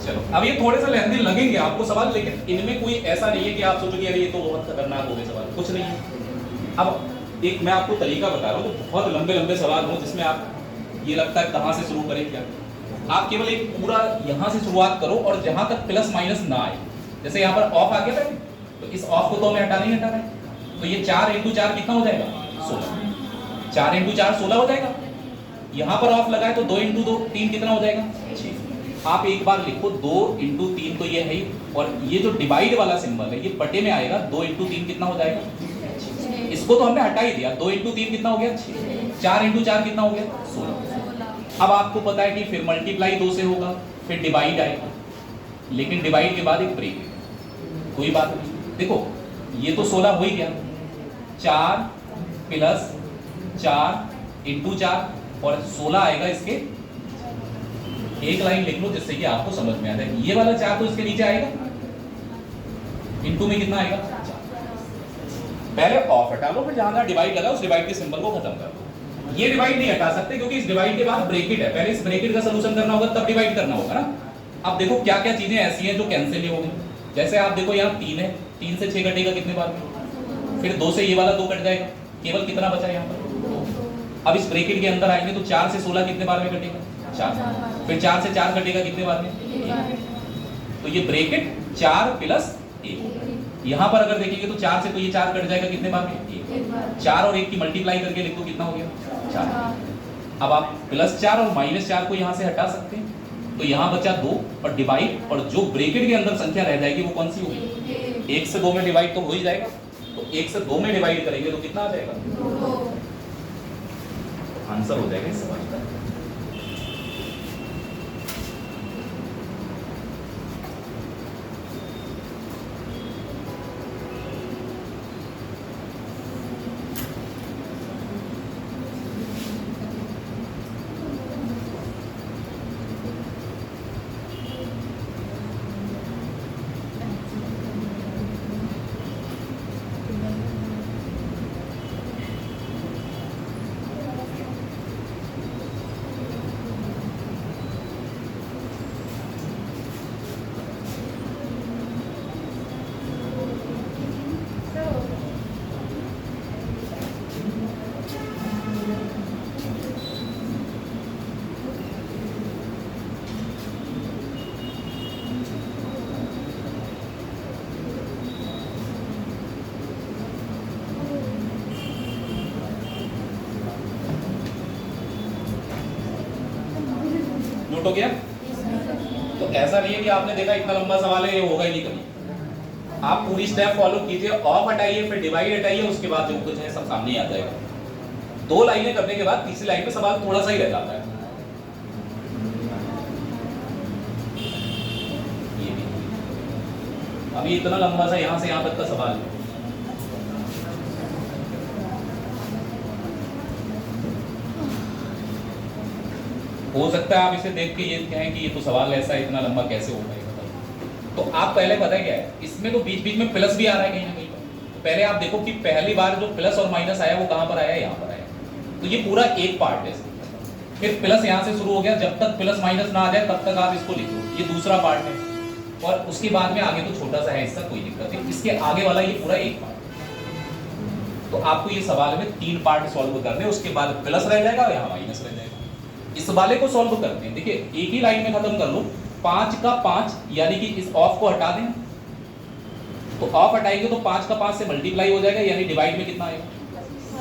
चलो अब ये थोड़े से लेंथी लगेंगे आपको सवाल, लेकिन इनमें कोई ऐसा नहीं है कि आप सोचोगे अरे ये तो बहुत खतरनाक हो गए सवाल, कुछ नहीं है। अब एक मैं आपको तरीका बता रहा हूँ, तो बहुत लंबे लंबे सवाल हो जिसमें आप ये लगता है कहाँ से शुरू करें क्या। आप केवल एक पूरा यहाँ से शुरुआत करो और जहां तक प्लस माइनस ना आए, जैसे यहाँ पर ऑफ आ गया था तो इस ऑफ को तो हमें हटाना ही हटाना है। तो ये 4 × 4 कितना हो जाएगा? 16। 4 × 4 16 हो जाएगा। यहाँ पर ऑफ लगाए तो 2 × 2 3 कितना हो जाएगा? 6। आप एक बार लिखो 2 × 3 तो ये है ही, और ये जो डिवाइड वाला सिंबल है ये बटे में आएगा। 2 × 3 कितना हो जाएगा? इसको तो हमने हटा ही दिया। 2 × 3 कितना हो गया? 6। 4 × 4 कितना हो गया? 16। अब आपको पता है कि फिर मल्टीप्लाई 2 से होगा, फिर डिवाइड आएगा, लेकिन डिवाइड के बाद एक ब्रेक, कोई बात नहीं। देखो ये तो 16 हो ही गया। 4 + 4 × 4 और 16 आएगा इसके। एक लाइन लिख लो जिससे कि आपको समझ में आ जाए। ये वाला 4 तो इसके नीचे आएगा, इनटू में कितना आएगा? 4। पहले ऑफ हटा लो, फिर जहां डिवाइड लगा उस डिवाइड के सिंबल को खत्म कर दो। ये डिवाइड नहीं हटा सकते क्योंकि इस डिवाइड के बाद ब्रैकेट है। पहले इस ब्रैकेट का सॉल्यूशन करना होगा तब डिवाइड करना होगा ना। अब देखो क्या क्या चीजें ऐसी हैं जो कैंसिल हो गई। जैसे आप देखो यहाँ 3 है, 3 से 6 कटेगा कितने बार में? फिर 2 से ये वाला 2 कट जाएगा, केवल कितना बचा यहाँ पर? अब इस ब्रैकेट के अंदर आएंगे तो 4 से 16 कितने बार में कटेगा? 4। फिर 4 से 4 कटेगा कितने बार में? 1। तो ये ब्रैकेट 4 + 1। यहाँ पर अगर देखेंगे तो 4 से तो ये 4 कट जाएगा कितने बार में? 1। 4 और 1 की मल्टीप्लाई करके लिखो कितना हो गया? 4। अब आप +4 और -4 को यहाँ से हटा सकते हैं, तो यहाँ बचा 2 और डिवाइड, और जो ब्रैकेट के अंदर संख्या रह जाएगी वो कौन सी होगी? 1 से 2 में डिवाइड तो हो ही जाएगा, तो 1 से 2 में डिवाइड करेंगे तो कितना आ जाएगा? आंसर हो जाएगा इस सवाल का। नोट हो गया? तो ऐसा नहीं है कि आपने देखा इतना लंबा सवाल है ये होगा ही नहीं कभी। आप पूरी स्टेप फॉलो कीजिए, ऑफ हटाइए, फिर डिवाइड हटाइए, उसके बाद जो कुछ है सब सामने ही आ जाएगा। 2 लाइनें करने के बाद तीसरी लाइन पे सवाल थोड़ा सा ही रह जाता है। ये भी अभी इतना लंबा सा यहां से यहां तक का सवाल है। हो सकता है आप इसे देख के ये कहें कि ये तो सवाल ऐसा है, इतना लंबा कैसे हो पाएगा। तो आप पहले पता है क्या है, इसमें तो बीच बीच में प्लस भी आ रहा है कहीं ना कहीं। तो पहले आप देखो कि पहली बार जो प्लस और माइनस आया वो कहां पर आया? यहाँ पर आया। तो ये पूरा एक पार्ट है। फिर प्लस यहाँ से शुरू हो गया, जब तक प्लस माइनस ना आ जाए तब तक आप इसको लिखो, ये दूसरा पार्ट है। और उसके बाद में आगे तो छोटा सा है, इसका कोई दिक्कत नहीं। इसके आगे वाला ये पूरा एक पार्ट। तो आपको ये सवाल में 3 पार्ट सॉल्व करने, उसके बाद प्लस रह जाएगा और यहाँ माइनस रह जाएगा। इस वाले को सॉल्व करते हैं। देखिए एक ही लाइन में खत्म कर लो। 5 का 5 यानी कि इस ऑफ को हटा दें, तो ऑफ हटाएंगे तो 5 का 5 से मल्टीप्लाई हो जाएगा, यानी डिवाइड में कितना आएगा?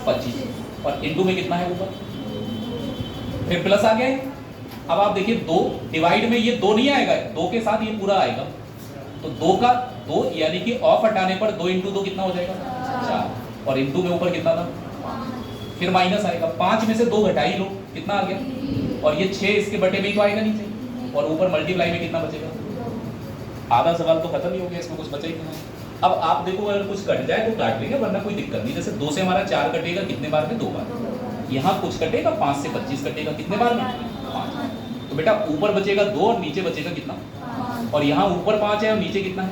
25, और इनटू में कितना है ऊपर? फिर प्लस आ गया है। अब आप देखिए 2 डिवाइड में ये 2 नहीं आएगा, 2 के साथ ये पूरा आएगा। तो 2 का 2 यानी कि ऑफ हटाने पर 2 इंटू 2 कितना हो जाएगा? 4, और इंटू में ऊपर कितना था? फिर माइनस आएगा। 5 में से 2 घटा ही लो, कितना आ गया? और ये 6 इसके बटे में ही तो आएगा नीचे, और ऊपर मल्टीप्लाई में कितना बचेगा? आधा सवाल तो खत्म ही हो गया, इसमें कुछ बचा ही नहीं। अब आप देखो अगर कुछ कट जाए तो काट लेंगे, वरना कोई दिक्कत नहीं। जैसे 2 से हमारा 4 कटेगा कितने बार में? 2 बार। यहाँ कुछ कटेगा, 5 से 25 कटेगा कितने बार में? 5। तो बेटा ऊपर बचेगा 2 और नीचे बचेगा कितना? और यहाँ ऊपर 5 है और नीचे कितना है?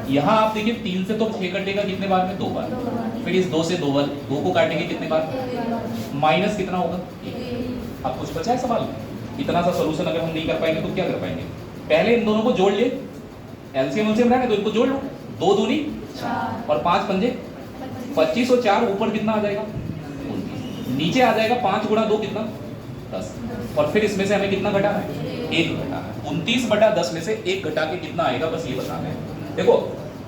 यहाँ आप देखिए 3 से तो 6 कटेगा कितने बार में? 2 बार। फिर इस 2 से 2 को काटेंगे कितने बार? माइनस कितना होगा? अब कुछ बचा है सवाल में? इतना सा सोल्यूशन अगर हम नहीं कर पाएंगे तो क्या कर पाएंगे? पहले इन दोनों को जोड़ लिए, एलसीएम रहने तो इनको जोड़ लो। 2 दूनी 4 और 5 पंजे 25 और 4 ऊपर कितना आ जाएगा? 29। नीचे आ जाएगा 5 गुणा 2 कितना? 10। और फिर इसमें से हमें कितना घटाना है? 1 घटाना है। 29/10 में से 1 घटा के कितना आएगा, बस ये बताना है। देखो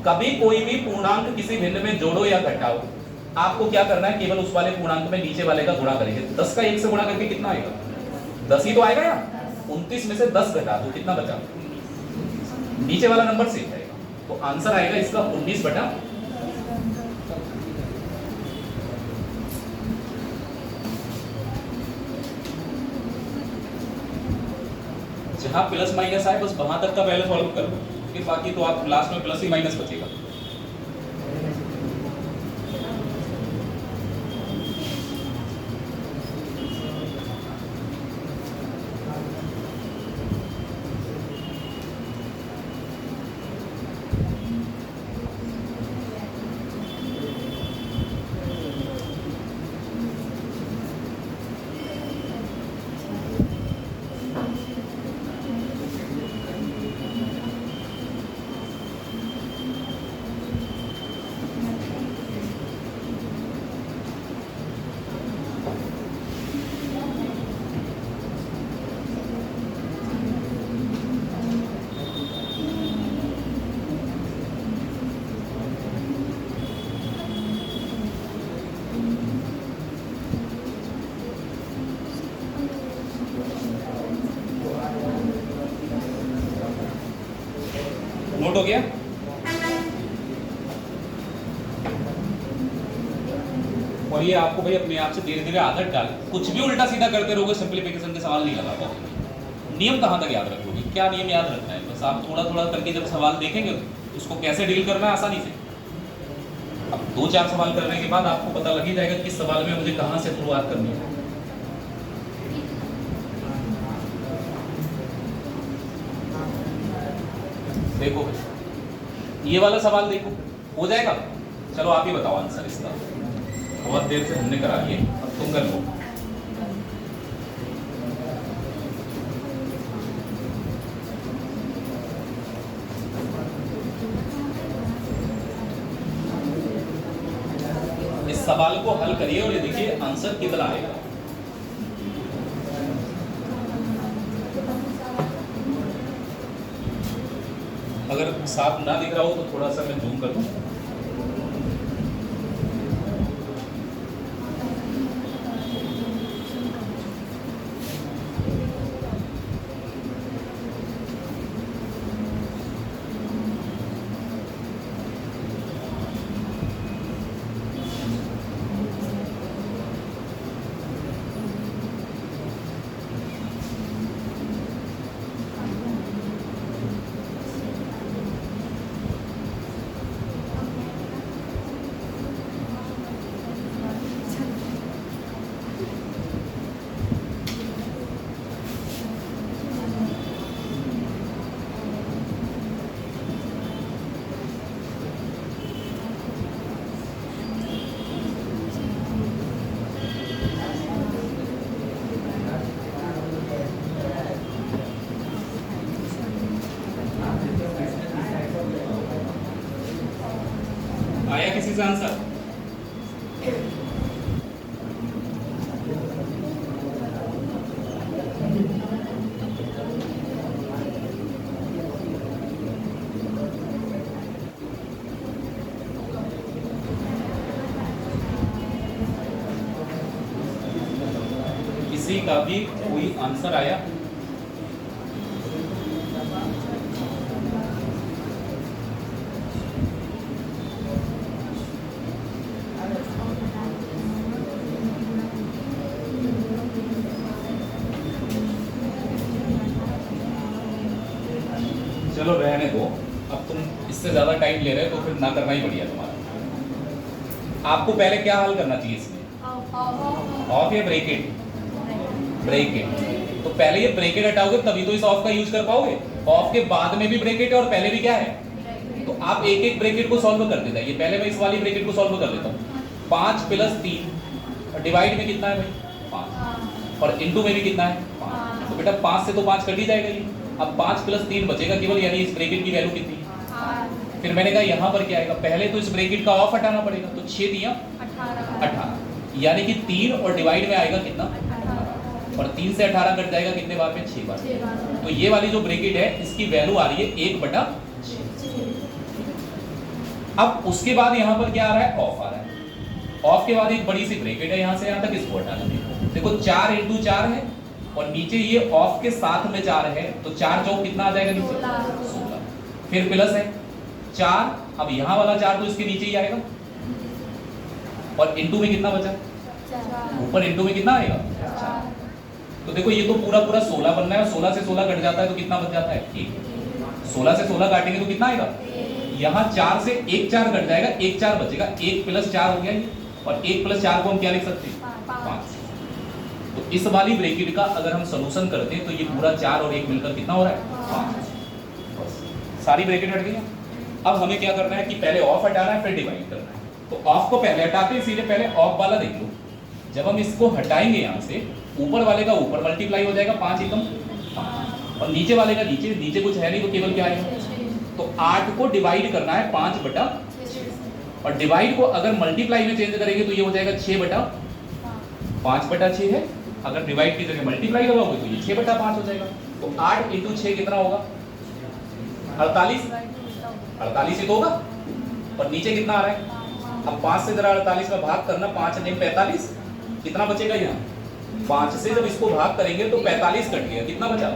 कभी कोई भी पूर्णांक किसी भिन्न में जोड़ो या घटाओ, आपको क्या करना है? केवल उस वाले पूर्णांक में नीचे वाले का गुणा करेंगे। 10 का 1 से गुणा करके कितना आएगा? 10 ही तो आएगा यार। 29 में से 10 घटा दो, कितना बचा? नीचे वाला नंबर सेम रहेगा। तो आंसर आएगा इसका 19/। जहां प्लस माइनस आए बस वहां तक का पहले सॉल्व कर लो, फिर बाकी तो आप लास्ट में प्लस ही माइनस बचेगा। नोट हो गया? और ये आपको भाई अपने आप से धीरे धीरे आदत डाल, कुछ भी उल्टा सीधा करते रहोगे सिंप्लीफिकेशन के सवाल नहीं लगा पाओगे। नियम कहाँ तक याद रखोगे, क्या नियम याद रखना है, बस आप थोड़ा थोड़ा करके जब सवाल देखेंगे उसको कैसे डील करना है आसानी से। अब 2-4 सवाल करने के बाद आपको पता लग ही जाएगा किस सवाल में मुझे कहाँ से शुरुआत करनी है। देखो ये वाला सवाल देखो, हो जाएगा। चलो आप ही बताओ आंसर इसका, बहुत देर से हमने करा लिए, अब तुम कर लो। इस सवाल को हल करिए और ये देखिए आंसर कितना आएगा। अगर साफ ना दिख रहा हो तो थोड़ा सा मैं जूम कर दूं। आया किसी से आंसर? किसी का भी कोई आंसर आया? चलो रहने दो, अब तुम इससे ज्यादा टाइम ले रहे हो तो फिर ना करना ही बढ़िया तुम्हारा। आपको पहले क्या हल करना चाहिए इसमें, ऑफ या ब्रेकेट? ब्रेकेट। तो पहले ये ब्रेकेट हटाओगे तभी तो इस ऑफ का यूज कर पाओगे। ऑफ के बाद में भी ब्रेकेट है और पहले भी क्या है, तो आप एक एक ब्रेकेट को सॉल्व कर देता है। ये पहले मैं इस वाली ब्रेकेट को सॉल्व कर लेता हूँ। 5 + 3 और डिवाइड में कितना है भाई 5, और इनटू में भी कितना है 5। तो बेटा 5 से तो 5 कट ही जाएगा ये। अब 5 + 3 बचेगा केवल, यानी इस ब्रेकेट की वैल्यू कितनी है। फिर मैंने कहा यहाँ पर क्या आएगा, पहले तो इस ब्रेकेट का ऑफ हटाना पड़ेगा। तो 6 दिया 18, यानी कि 3 और डिवाइड में आएगा कितना, और 3 से 18 कट जाएगा कितने बार में, 6 बार। तो ये वाली जो ब्रेकेट है इसकी वैल्यू आ रही है 1/6। अब उसके बाद यहाँ पर क्या आ रहा है, ऑफ आ रहा है। ऑफ के बाद एक बड़ी सी ब्रेकेट है यहाँ से यहाँ तक, इसको हटाना। देखो 4 × 4 है और नीचे ये ऑफ के साथ में 4 है, तो 4 चौक कितना आ जाएगा नीचे 16। फिर प्लस है 4, अब यहाँ वाला 4 तो इसके नीचे ही आएगा, और इनटू में कितना बचा, ऊपर इनटू में कितना आएगा 4। तो देखो ये तो पूरा 16 बनना है, और 16 से 16 कट जाता है तो कितना बच जाता है 1। 16 से 16 काटेंगे तो कितना आएगा, यहाँ 4 से 1 4 कट जाएगा, 1 4 बचेगा, 1 + 4 हो गया ये, और 1 + 4 को हम क्या लिख सकते हैं 5। तो इस वाली ब्रैकेट का अगर हम सॉल्यूशन करते हैं तो ये पूरा 4 और 1 मिलकर कितना हो रहा है 5। बस सारी ब्रैकेट हट गई। अब हमें क्या करना है कि पहले ऑफ हटाना है फिर डिवाइड करना है। तो ऑफ को पहले हटाते हैं, इसीलिए पहले ऑफ वाला देख लो। जब हम इसको हटाएंगे यहाँ से, ऊपर वाले का ऊपर मल्टीप्लाई हो जाएगा 5 एकम, और नीचे वाले का नीचे, नीचे कुछ है नहीं तो केवल क्या आएगा। तो 8 को डिवाइड करना है 5/, और डिवाइड को अगर मल्टीप्लाई में चेंज करेंगे तो ये हो जाएगा 6/5/6 है। अगर डिवाइड की जगह मल्टीप्लाई लगाओगे तो ये 6/5 हो जाएगा। तो 8 × 6 कितना होगा 48 ही तो होगा, और नीचे कितना आ रहा है। अब 5 से जरा 48 में भाग करना, 5 × 45 कितना बचेगा यहाँ। 5 से जब इसको भाग करेंगे तो 45 कट गया, कितना बचा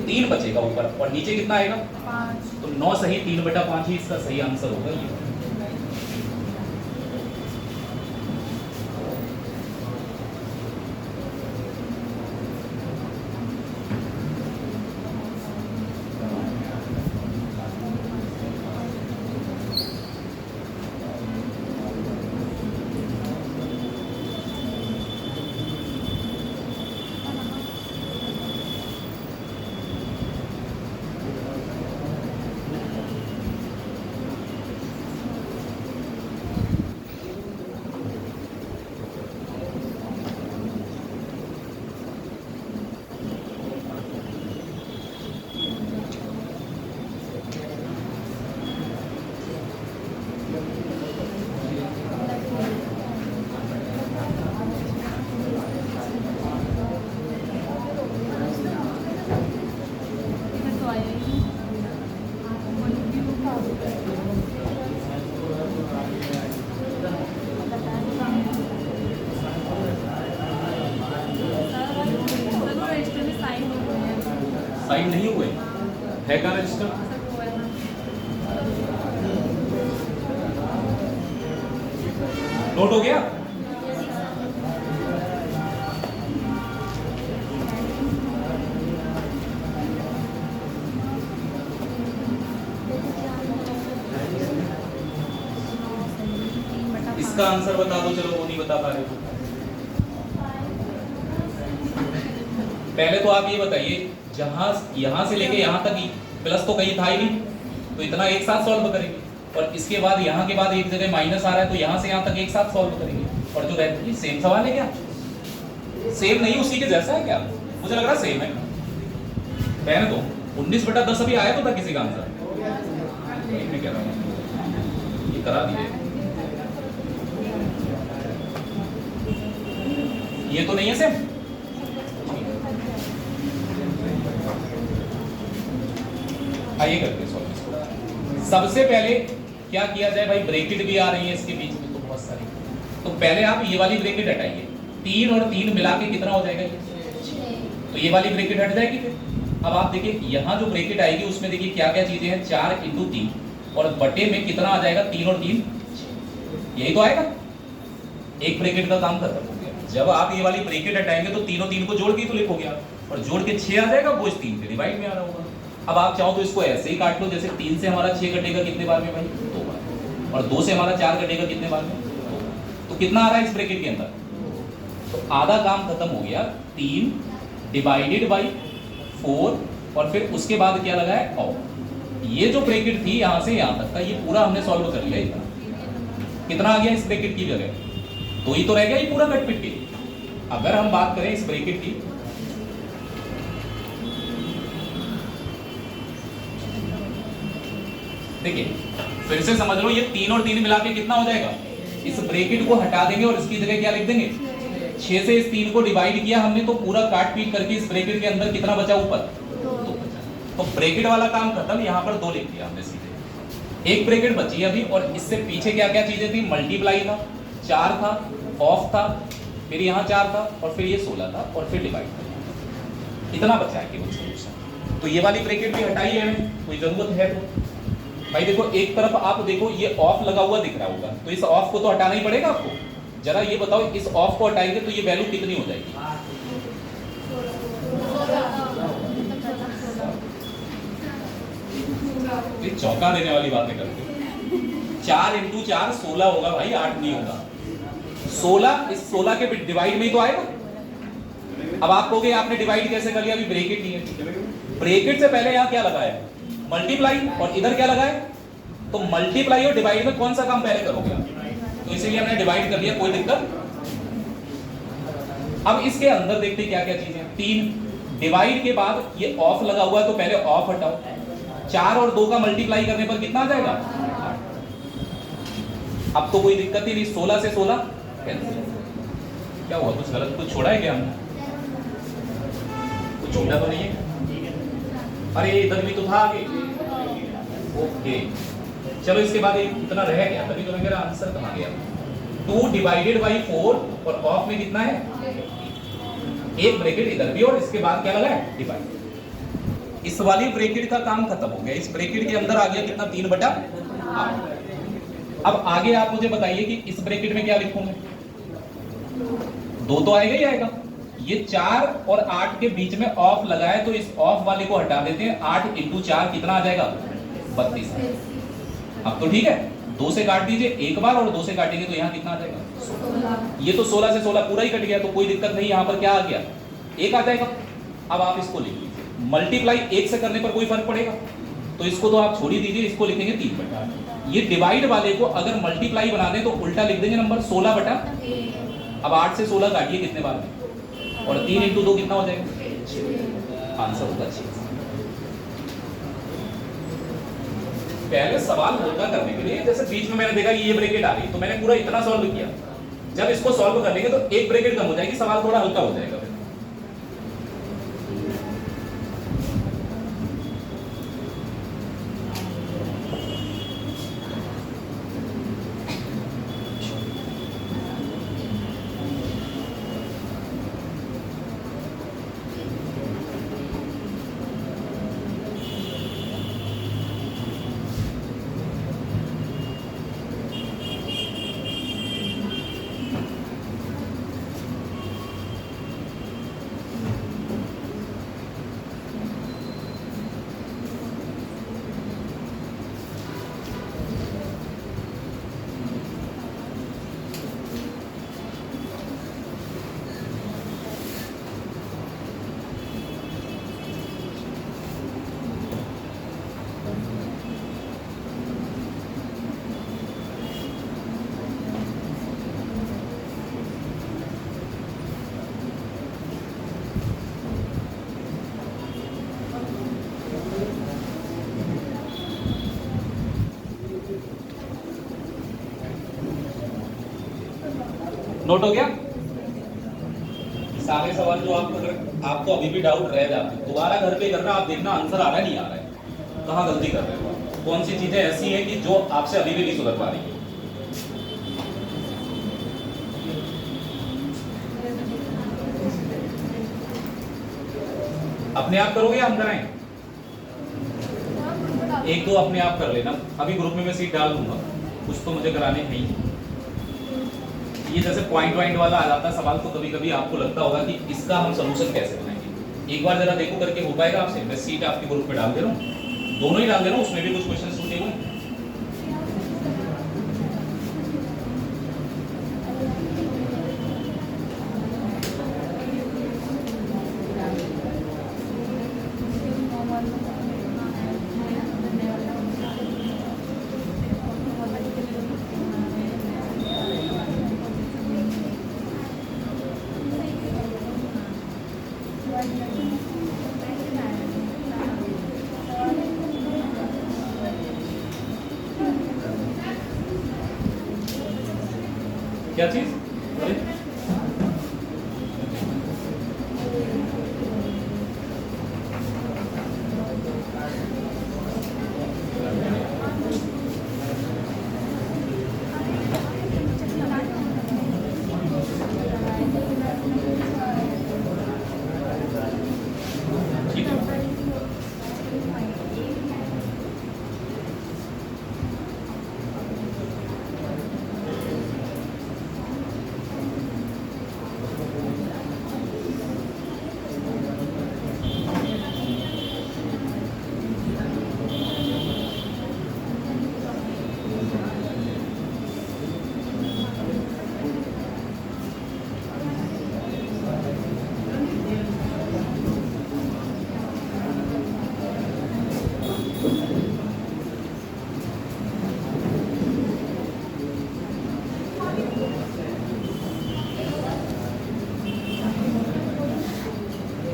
3 बचेगा ऊपर, और नीचे कितना आएगा 5। तो 9 सही 3/5 ही इसका सही आंसर होगा ये। है कहाँ रजिस्टर? नोट हो गया? इसका आंसर बता दो, चलो वो नहीं बता पा रहे हो। पहले तो आप ये बताइए, जहां यहां से लेके यहां तक प्लस तो कहीं था ही नहीं, तो इतना एक साथ सॉल्व करेंगे, और इसके बाद यहां के बाद एक जगह माइनस आ रहा है तो यहां से यहां तक एक साथ सॉल्व करेंगे, और जो रहती है सेम सवाल है क्या? सेम नहीं, उसी के जैसा है क्या? मुझे लग रहा सेम है। पहले तो 19/10 अभी आया तो था किसी का आंसर, मैं कह रहा हूं ये करा दिए, ये तो नहीं है सेम। आइए करते हैं सॉल्व इसको। सबसे पहले क्या किया जाए भाई, ब्रैकेट भी आ रही है इसके बीच में तो बहुत सारी, तो पहले आप ये वाली ब्रैकेट हटाइए, 3 और 3 मिला के कितना हो जाएगा ये? तो ये वाली ब्रैकेट हट जाएगी फिर। अब आप देखिए यहाँ जो ब्रैकेट आएगी उसमें देखिए क्या क्या चीजें हैं, 4 × 3 और बटे में कितना आ जाएगा, 3 और 3, यही तो आएगा। एक ब्रैकेट का काम खत्म हो गया। जब आप ये वाली ब्रैकेट हटाएंगे तो 3 और 3 को जोड़ के तो लिखोगे आप, और जोड़ के 6 आ जाएगा, वो इस 3 के डिवाइड में आ रहा होगा। अब आप चाहो तो इसको ऐसे ही काट लो, जैसे 3 से हमारा 6 कटेगा कितने बार में भाई, 2 बार, और 2 से हमारा 4 कटेगा कितने बार में, 2 बार। तो कितना आ रहा है इस ब्रैकेट के अंदर, तो आधा काम खत्म हो गया, 3 डिवाइडेड बाई 4, और फिर उसके बाद क्या लगा है, और ये जो ब्रैकेट थी यहाँ से यहाँ तक का, ये पूरा हमने सॉल्व कर लिया। इतना कितना आ गया इस ब्रैकेट की जगह, तो ही तो रह गया ये पूरा कट पिट के। अगर हम बात करें इस ब्रैकेट की, देखिए फिर से समझ लो, ये 3 और 3 मिला के कितना हो जाएगा, इस ब्रैकेट को हटा देंगे और इसकी जगह क्या लिख देंगे, 6 से इस 3 को डिवाइड किया हमने तो पूरा काट पीट करके इस ब्रैकेट के अंदर कितना बचा ऊपर, 2 बचा। तो ब्रैकेट वाला काम खत्म, यहाँ पर 2 लिख दिया हमने सीधे। एक ब्रैकेट बची अभी, और इससे पीछे क्या क्या चीजें थी, मल्टीप्लाई था, 4 था, ऑफ था, फिर यहाँ 4 था, और फिर ये 16 था, और फिर डिवाइड था। इतना बचा है केवल सोल्यूशन। तो ये वाली ब्रैकेट भी हटाई है, कोई जरूरत है तो भाई देखो, एक तरफ आप देखो ये ऑफ लगा हुआ दिख रहा होगा, तो इस ऑफ को तो हटाना ही पड़ेगा आपको। जरा ये बताओ, इस ऑफ को हटाएंगे तो ये वैल्यू कितनी हो जाएगी, ये चौंका देने वाली बातें करते हो। 4 × 4 16 होगा भाई, 8 नहीं होगा। 16 इस 16 के डिवाइड में ही तो आएगा। अब आप कहोगे आपने डिवाइड कैसे कर लिया, अभी ब्रैकेट नहीं है। ब्रैकेट से पहले यहाँ क्या लगाया, मल्टीप्लाई, और इधर क्या लगाया, तो मल्टीप्लाई और डिवाइड में कौन सा काम पहले करोगे आप, तो इसीलिए हमने डिवाइड कर लिया, कोई दिक्कत। अब इसके अंदर देखते क्या क्या चीजें, 3 डिवाइड के बाद ये ऑफ लगा हुआ है तो पहले ऑफ हटाओ, 4 और 2 का मल्टीप्लाई करने पर कितना आ जाएगा, अब तो कोई दिक्कत ही नहीं, 16 से 16 कैंसिल। क्या हुआ, कुछ गलत कुछ छोड़ा है क्या हमने, कुछ छोड़ा तो नहीं है, अरे इधर भी तो था आगे, ओके। चलो इसके बाद एक कितना रह गया, तभी तो मैं कह रहा आंसर कहाँ गया, 2 डिवाइडेड बाई 4, और ऑफ में कितना है, एक ब्रैकेट इधर भी, और इसके बाद क्या लगा है, डिवाइड। इस वाली ब्रैकेट का काम खत्म हो गया, इस ब्रैकेट के अंदर आ गया कितना, 3/8। अब आगे आप मुझे बताइए कि इस ब्रैकेट में क्या लिखूंगा, 2 तो आएगा ही आएगा। ये 4 और 8 के बीच में ऑफ लगा है, तो इस ऑफ वाले को हटा देते हैं, 8 × 4 कितना आ जाएगा, 32। अब तो ठीक है, 2 से काट दीजिए एक बार, और 2 से काटेंगे तो यहाँ कितना आ जाएगा, 16। ये तो 16 से 16 पूरा ही कट गया, तो कोई दिक्कत नहीं, यहाँ पर क्या आ गया, 1 आ जाएगा। अब आप इसको लिख लीजिए, मल्टीप्लाई 1 से करने पर कोई फर्क पड़ेगा, तो इसको तो आप छोड़ ही दीजिए, इसको लिखेंगे 3/8। ये डिवाइड वाले को अगर मल्टीप्लाई बना दें तो उल्टा लिख देंगे नंबर, 16/। अब 8 से 16 काटिए कितने बार में, और 3 × 2 कितना हो जाएगा, आंसर होगा 6। पहले सवाल हल्का करने के लिए, जैसे बीच में मैंने देखा कि ये ब्रैकेट आ गई, तो मैंने पूरा इतना सॉल्व किया। जब इसको सॉल्व कर लेंगे तो एक ब्रैकेट कम हो जाएगी, सवाल थोड़ा हल्का हो जाएगा। नोट हो गया? सारे सवाल जो आपको अभी भी डाउट रह जाते हैं, दोबारा घर पे करना, आप देखना आंसर आ रहा है नहीं आ रहा है, कहाँ गलती कर रहे हो, कौन सी चीजें ऐसी हैं कि जो आपसे अभी भी नहीं सुधर पा रही है। अपने आप करोगे या हम कराएं? एक दो अपने आप कर लेना, अभी ग्रुप में मैं सीट डाल दूंगा, कुछ तो मुझे कराने हैं ही। ये जैसे पॉइंट वाला आ जाता है सवाल, तो कभी कभी आपको लगता होगा कि इसका हम सोल्यूशन कैसे बनाएंगे। एक बार जरा देखो करके हो पाएगा आपसे? मैं सीट आपके ग्रुप में डाल दे रहा हूँ, दोनों ही डाल दे रहा हूँ, उसमें भी कुछ क्वेश्चन छूटे हुए। क्या चीज? अरे ठीक है।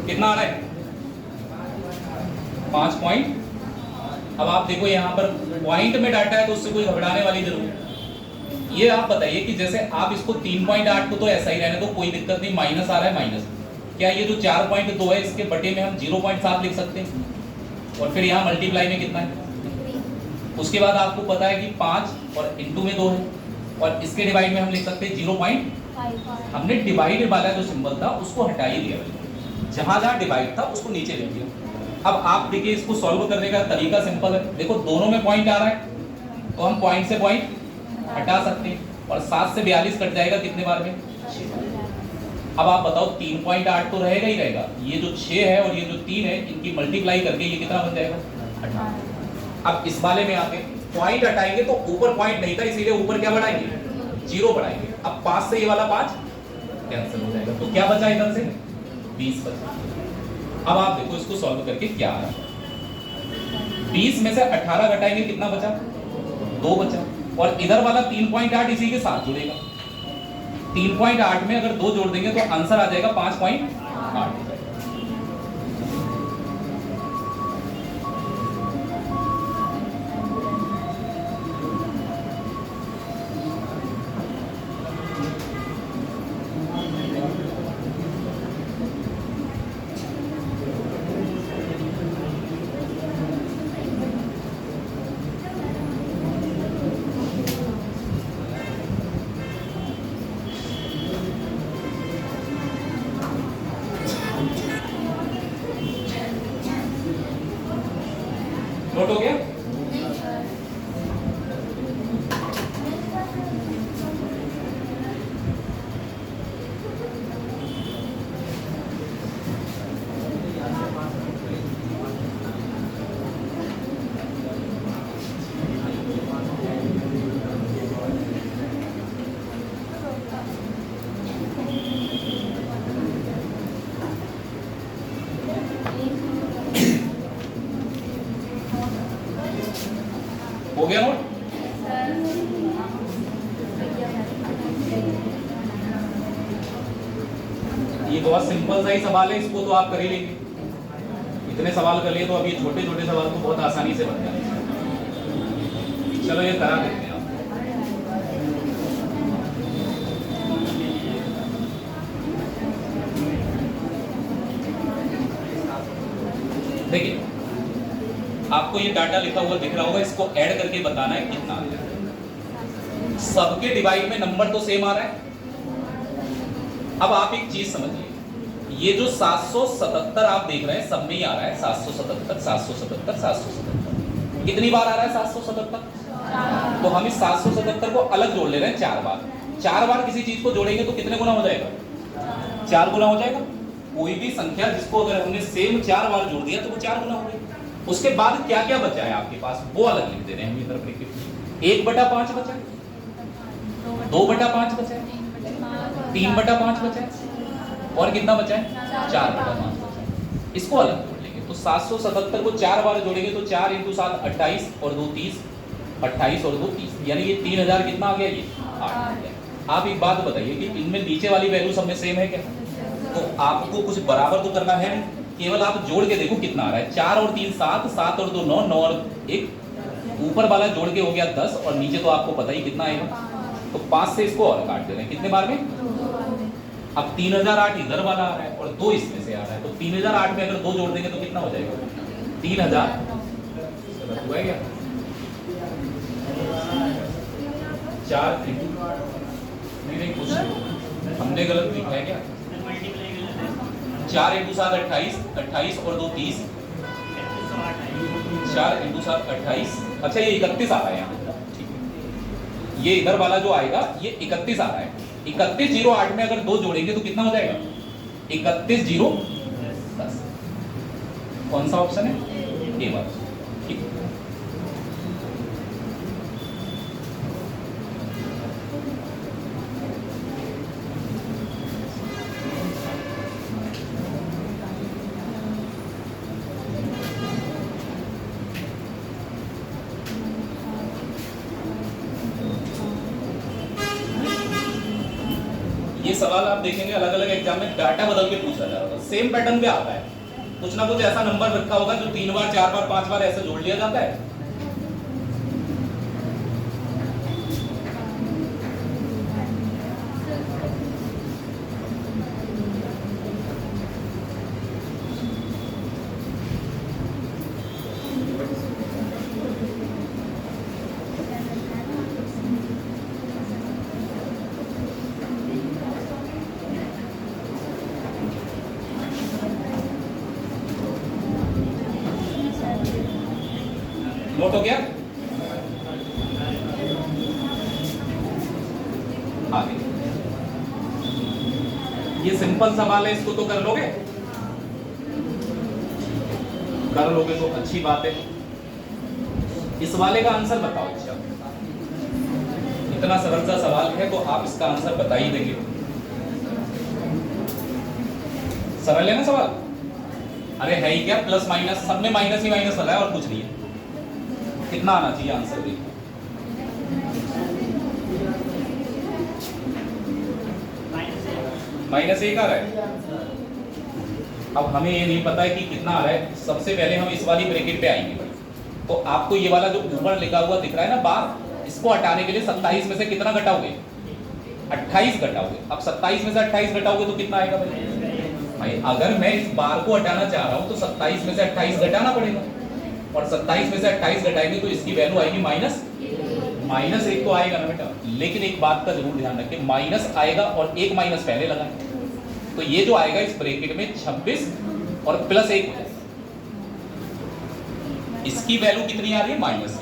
कितना आ रहा है? 5 पॉइंट। अब आप देखो यहाँ पर पॉइंट में डाटा है तो उससे कोई घबराने वाली जरूरत नहीं। ये आप बताइए कि जैसे आप इसको 3.8 को तो ऐसा ही रहने दो, कोई दिक्कत नहीं, माइनस आ रहा है माइनस, क्या ये जो 4.2 है इसके बटे में हम 0.7 लिख सकते हैं? और फिर यहाँ मल्टीप्लाई में कितना है? उसके बाद आपको पता है कि 5 और इंटू में 2 है, और इसके डिवाइड में हम लिख सकते हैं 0. हमने डिवाइड वाला जो सिंबल था उसको हटा ही दिया, जहां जहां डिवाइड था उसको नीचे लिख दिया। अब आप देखिए इसको सॉल्व करने का तरीका सिंपल है, देखो दोनों में पॉइंट आ रहा है तो हम पॉइंट से पॉइंट हटा सकते हैं, और 7 से 42 कट जाएगा कितने बार में? 6। अब आप बताओ 3.8 तो रहेगा ही रहेगा, ये जो 6 है और ये जो 3 है इनकी मल्टीप्लाई करके ये कितना बन जाएगा? 18। अब इस वाले में आके पॉइंट हटाएंगे तो ऊपर पॉइंट नहीं था इसीलिए ऊपर क्या बढ़ाएंगे? 0 बढ़ाएंगे। अब 5 से ये वाला 5 कैंसिल हो जाएगा, तो क्या बचा इधर से? 20 बचा। अब आप देखो इसको सॉल्व करके क्या आ रहा है। 20 में से 18 घटाएंगे कितना बचा? 2 बचा। और इधर वाला 3.8 इसी के साथ जुड़ेगा, 3.8 में अगर 2 जोड़ देंगे तो आंसर आ जाएगा 5.8। नोट हो गया? हो गया नोट? ये बहुत सिंपल सा ही सवाल है, इसको तो आप कर ही लेंगे। इतने सवाल कर लिए तो अब ये छोटे छोटे सवाल तो बहुत आसानी से बन जाएंगे। चलो ये करा देते हैं आप। देखिए आपको ये डाटा लिखा हुआ दिख रहा होगा, इसको ऐड करके बताना है कितना आ जाएगा। सबके डिवाइड में नंबर तो सेम आ रहा है। अब आप एक चीज समझिए, ये जो 777 आप देख रहे हैं सब में ही आ रहा है 777 777 777। कितनी बार आ रहा है 777? तो हम इस 777 को अलग जोड़ ले रहे हैं 4 बार। 4 बार किसी चीज को जोड़ेंगे तो कितने गुना हो जाएगा? 4 गुना हो जाएगा। कोई भी संख्या जिसको अगर हमने सेम 4 बार जोड़ दिया तो वो 4 गुना हो गई। उसके बाद क्या क्या बचा है आपके पास वो अलग लिख दे रहे हैं हम इधर ब्रैकेट में। 1/5 बचा है, 2/5 बचा है, 3/5 बचा है और कितना बचा है? 4/5 बचा है। इसको अलग जोड़ लेंगे तो 777 को 4 बार जोड़ेंगे तो 4 × 7 28 और 2 30, 28 और 2 30, यानी ये 3000 कितना आ गया? ये 8 आ गया। आप एक बात बताइए कि इनमें नीचे वाली वैल्यू सब में सेम है क्या? तो आपको कुछ बराबर तो करना है नहीं, केवल आप जोड़ के देखो कितना आ रहा है। 4 और 3 7, 7 और 2 9, 9 और 1, ऊपर वाला जोड़ के हो गया 10 और नीचे तो आपको पता ही कितना आएगा। तो 5 से इसको और काट दे रहे हैं कितने बार में? अब 3008 इधर वाला आ रहा है और 2 इसमें से आ रहा है, तो 3008 में अगर 2 जोड़ देंगे तो कितना हो जाएगा? 3000 हुआ है क्या? 4 नहीं कुछ हमने गलत लिखा है क्या? 4 × 7 28, 28 और 2 30, 4 × 7 28। अच्छा ये 31 आ रहा है यहाँ, ठीक है। ये इधर वाला जो आएगा ये 31 आ रहा है। 3108 में अगर 2 जोड़ेंगे तो कितना हो जाएगा? 3110। कौन सा ऑप्शन है? ए वाला, ठीक। ये सवाल आप देखेंगे अलग अलग एग्जाम में डाटा बदल के पूछा जा रहा है, सेम पैटर्न पे आता है। कुछ ना कुछ ऐसा नंबर रखा होगा जो 3 बार 4 बार 5 बार ऐसे जोड़ लिया जाता है। नोट हो गया? आगे ये सिंपल सवाल है, इसको तो कर लोगे? कर लोगे तो अच्छी बात है। इस वाले का आंसर बताओ। अच्छा इतना सरल सा सवाल है तो आप इसका आंसर बता ही देंगे। सरल है ना सवाल? अरे है ही क्या, प्लस माइनस सब में माइनस ही माइनस वाला है और कुछ नहीं है। कितना आना चाहिए आंसर? देखो -1 आ रहा है। अब हमें ये नहीं पता है कि कितना आ रहा है। सबसे पहले हम इस वाली ब्रैकेट पे आएंगे। तो आपको ये वाला जो ऊपर लिखा हुआ दिख रहा है ना बार, इसको हटाने के लिए 27 में से कितना घटाओगे? 28 घटाओगे। अब 27 में से 28 घटाओगे तो कितना आएगा भाई? अगर मैं इस बार को हटाना चाह रहा हूं तो 27 में से 28 घटाना पड़ेगा और 27 में से 28 घटाएंगे तो इसकी वैल्यू आएगी -1 तो आएगा ना बेटा। लेकिन एक बात का जरूर ध्यान रखें, माइनस आएगा और एक माइनस पहले लगाएं तो ये जो आएगा इस ब्रैकेट में 26 और +1 हो जाएगा। इसकी वैल्यू कितनी आ रही है? -1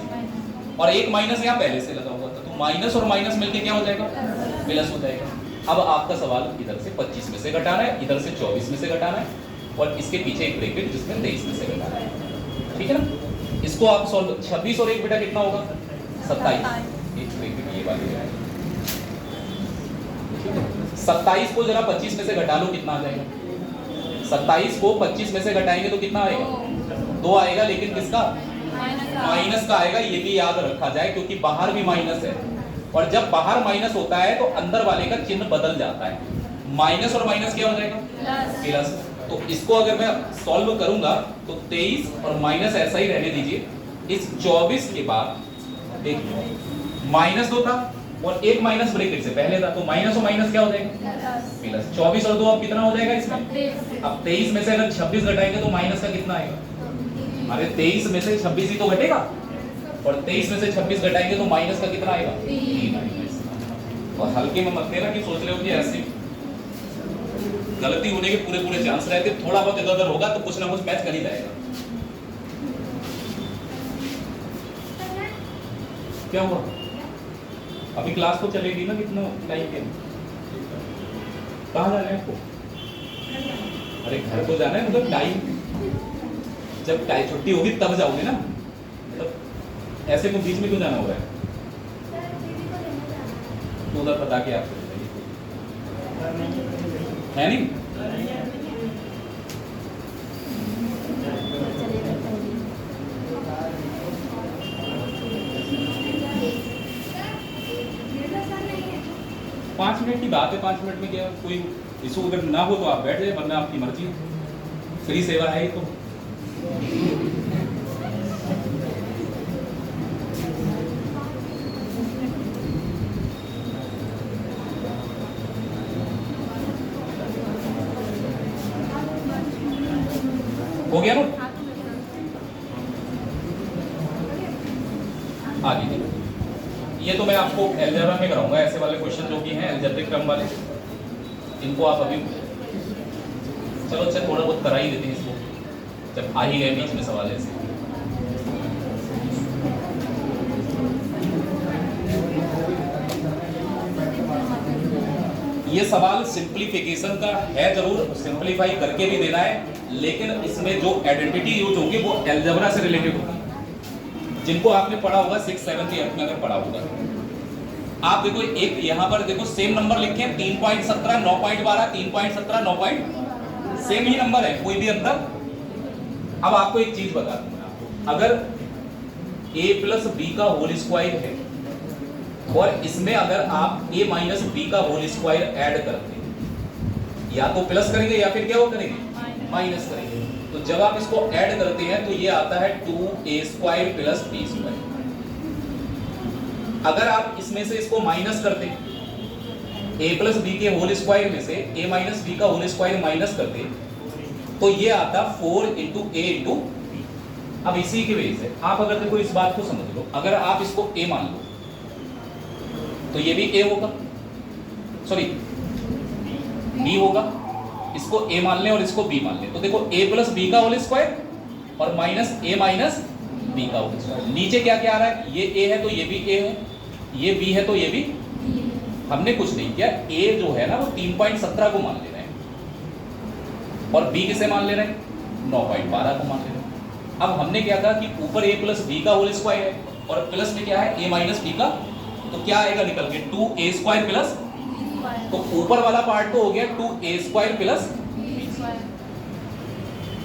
और एक माइनस यहाँ पहले से लगा हुआ था तो माइनस और माइनस मिलके क्या हो जाएगा? प्लस हो जाएगा। अब आपका सवाल इधर से 25 में से घटाना है, इधर से 24 में से घटाना है और इसके पीछे एक ब्रैकेट जिसमें 23 में से घटाना है। ठीक है ना? इसको आप सॉल्व 26 और 1 बेटा कितना होगा? 27। एक ब्रैकेट ये वाली है। 27 को जरा 25 में से घटा लो, कितना आ जाएगा? 27 को 25 में से घटाएंगे तो कितना आएगा? 2 आएगा। लेकिन किसका? माइनस का आएगा। ये भी याद रखा जाए क्योंकि बाहर भी माइनस है और जब बाहर माइनस होता है तो अंदर वाले का चिन्ह बदल जाता है। माइनस और माइनस क्या हो जाएगा? प्लस। तो इसको अगर मैं सॉल्व करूंगा तो 23 और माइनस ऐसा ही रहने दीजिए। इस 24 के बाद देखिए -2 था और एक माइनस ब्रैकेट से पहले था तो माइनस और माइनस क्या हो जाएगा? प्लस। 24 और 2 अब कितना हो जाएगा इसमें? अब 23 में से अगर 26 घटाएंगे तो माइनस का कितना आएगा? अरे 23 में से 26 ही तो घटेगा, और 23 में से 26 घटाएंगे तो माइनस का कितना आएगा? 3 आएगा इसका। और हल्के में मत लेना कि सोच रहे हो कि ऐसे गलती होने के पूरे पूरे चांस रहते, थोड़ा बहुत इधर उधर होगा तो कुछ ना कुछ मैच कर ही जाएगा। क्या हुआ? अभी क्लास तो चलेगी ना कितना टाइम के? कहाँ जाना है आपको? अरे घर को जाना है, मतलब टाइम जब टाइम छुट्टी होगी तब जाओगे ना, मतलब ऐसे तो बीच में क्यों जाना होगा? तो उधर बता के आप है नहीं? पाँच मिनट की बात है, 5 मिनट में क्या कोई इशू अगर ना हो तो आप बैठ जाए, वरना आपकी मर्जी, फ्री सेवा है ये तो। हो गया ना? आगे देखो, ये तो मैं आपको अलजेब्रा में कराऊंगा, ऐसे वाले क्वेश्चन जो कि हैं अलजेब्रिक क्रम वाले, इनको आप अभी चलो अच्छा थोड़ा बहुत करा ही देते हैं इसको, जब आ ही गए बीच में सवाल ऐसे। ये सवाल सिंप्लीफिकेशन का है, जरूर सिंप्लीफाई करके भी देना है, लेकिन इसमें जो आइडेंटिटी यूज होगी वो अलजेब्रा से रिलेटेड होगी, जिनको आपने पढ़ा होगा 6, 7, 8 में अगर पढ़ा होगा। आप देखो एक यहाँ पर देखो सेम नंबर लिखे हैं 3.17, 9.12, 3.17, 9. सेम ही नंबर है, कोई भी अंतर। अब आपको एक चीज बता दूंगा, अगर a प्लस बी का होल स्क्वायर है और इसमें अगर आप a माइनस बी का होल स्क्वायर ऐड करते हैं, या तो प्लस करेंगे या फिर क्या वो करेंगे? माइनस करेंगे। तो जब आप इसको ऐड करते हैं तो ये आता है 2a square plus b square. अगर आप इसमें से इसको माइनस करते हैं, a प्लस बी के होल स्क्वायर में से a माइनस बी का होल स्क्वायर माइनस करते तो ये आता 4 इंटू a इंटू। अब इसी की वजह से आप अगर देखो इस बात को समझ लो, अगर आप इसको a मान लो तो ये भी a होगा, सॉरी b होगा, इसको a मान लें और इसको b मान लें तो देखो a प्लस बी का होल स्क्वायर और माइनस a माइनस बी का होल स्क्वायर। नीचे क्या क्या आ रहा है? ये a है तो ये भी a है, ये b है तो ये भी। हमने कुछ नहीं किया, a जो है ना वो 3.17 को मान ले रहे हैं और b किसे मान ले रहे हैं? 9.12 को मान ले रहे हैं। अब हमने क्या कहा कि ऊपर a प्लस बी का होल स्क्वायर है और प्लस में क्या है? a माइनस बी का, तो क्या आएगा निकल के? 2a स्क्वायर प्लस, तो ऊपर वाला पार्ट तो हो गया 2a square plus b square.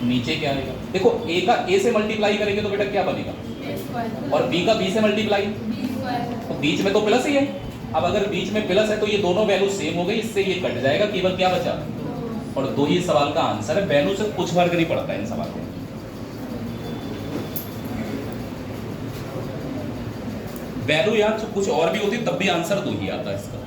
नीचे क्या आएगा? देखो a का a से मल्टीप्लाई करेंगे तो बेटा क्या बनेगा? और b का b से मल्टीप्लाई, तो बीच में तो प्लस ही है। अब अगर बीच में प्लस है तो ये दोनों वैल्यू सेम हो गई, इससे ये कट जाएगा, केवल क्या बचा? और 2 ही सवाल का आंसर है। वैल्यू से कुछ फर्क नहीं पड़ता है इन सवाल में। वैल्यू यहाँ कुछ और भी होती तब भी आंसर 2 ही आता है इसका।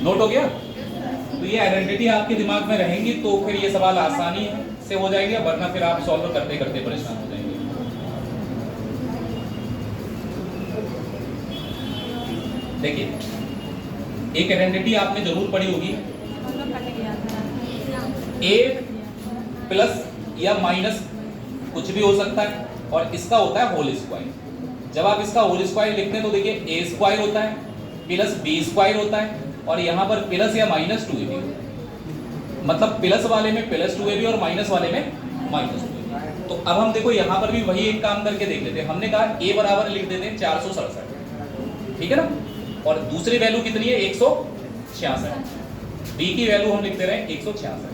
नोट हो गया? तो ये आइडेंटिटी आपके दिमाग में रहेंगी तो फिर ये सवाल आसानी से हो जाएंगे, वरना फिर आप सॉल्व करते करते परेशान हो जाएंगे। देखिए एक आइडेंटिटी आपने जरूर पढ़ी होगी, a प्लस या माइनस कुछ भी हो सकता है और इसका होता है होल स्क्वायर। जब आप इसका होल स्क्वायर लिखते हैं तो देखिए a स्क्वायर होता है प्लस b स्क्वायर होता है और यहाँ पर प्लस या माइनस 2ab, मतलब प्लस वाले में प्लस 2ab और माइनस वाले में माइनस 2ab। तो अब हम देखो यहाँ पर भी वही एक काम करके देख लेते हैं। हमने कहा a बराबर लिख देते हैं 467, ठीक है ना, और दूसरी वैल्यू कितनी है 166, b की वैल्यू हम लिख दे रहे हैं 166।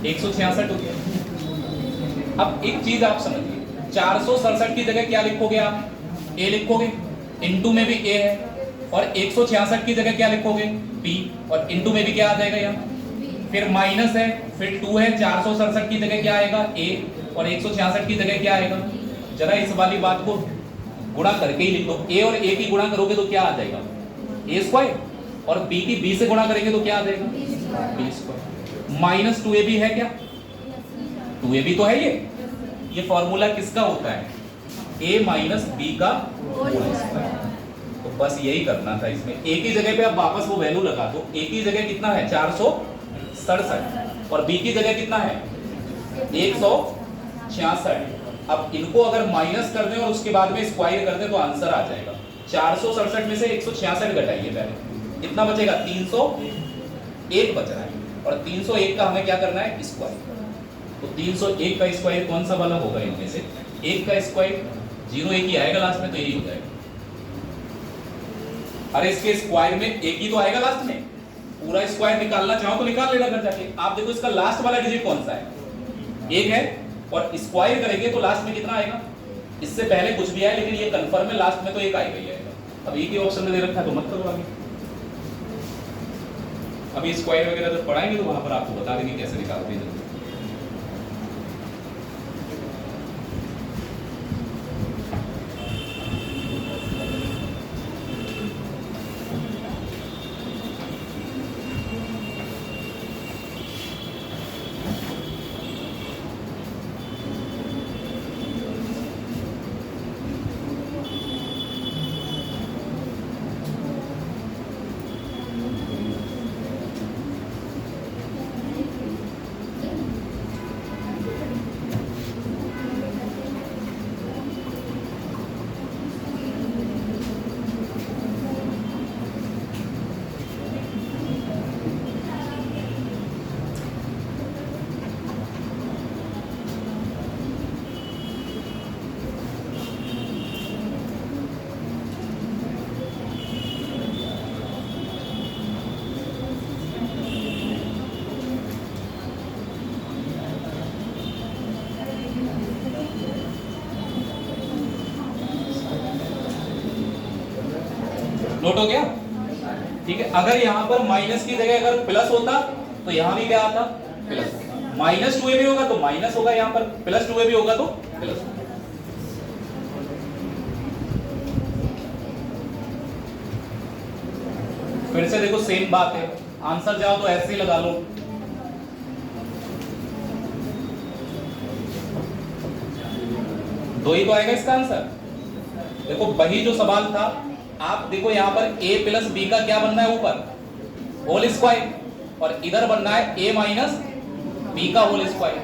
एक सौ छियासठ हो गया। अब एक चीज आप समझिए, 467 की जगह क्या लिखोगे आप, a लिखोगे, इनटू में भी a है, और 166 की जगह क्या लिखोगे p, और इनटू में भी क्या आ जाएगा यहाँ, फिर माइनस है, फिर 2 है, 467 की जगह क्या आएगा a, और 166 की जगह क्या आएगा। जरा इस वाली बात को गुणा करके ही लिख लो, a और a की गुणा करोगे तो क्या आ जाएगा a स्क्वायर, और b की b से गुणा करेंगे तो क्या आ जाएगा b स्क्वायर। माइनस 2ab है क्या, 2ab तो है ये फॉर्मूला किसका होता है, a माइनस b का होल स्क्वायर। तो बस यही करना था इसमें, a की जगह पे अब वापस वो वैल्यू लगा दो, a की जगह कितना है 467 और b की जगह कितना है 166। अब इनको अगर माइनस कर दें और उसके बाद में स्क्वायर कर दें तो आंसर आ जाएगा। 467 में से 166 घटाइए पहले, कितना बचेगा 301 बच रहा है, और 301 का हमें क्या करना है स्क्वायर। तो 301 का स्क्वायर कौन सा वाला होगा इनमें से, 1 का स्क्वायर 0 1 ही आएगा लास्ट में, तो यही हो जाएगा। अरे इसके स्क्वायर में एक ही तो आएगा लास्ट में, पूरा स्क्वायर निकालना चाहो तो निकाल लेना घर जाके। आप देखो इसका लास्ट वाला डिजिट कौन सा है, 1 है, और स्क्वायर करेंगे तो लास्ट में कितना आएगा, इससे पहले कुछ भी आए लेकिन ये कंफर्म है लास्ट में तो 1 आएगा ही आएगा। अब एक ही ऑप्शन में दे रखा है तो मत करो आगे। अभी स्क्वायर वगैरह जब पढ़ाएंगे तो वहां पर आपको बता देंगे कैसे निकालते हैं। नोट हो गया, ठीक है। अगर यहाँ पर माइनस की जगह अगर प्लस होता तो यहाँ भी क्या आता प्लस, माइनस 2ab होगा तो माइनस होगा, यहाँ पर प्लस 2ab होगा तो प्लस। फिर से देखो सेम बात है, आंसर जाओ तो ऐसे ही लगा लो। दो ही तो आएगा इसका आंसर। देखो वही जो सवाल था, आप देखो यहाँ पर a प्लस बी का क्या बनना है ऊपर होल स्क्वायर, और इधर बनना है a माइनस बी का होल स्क्वायर,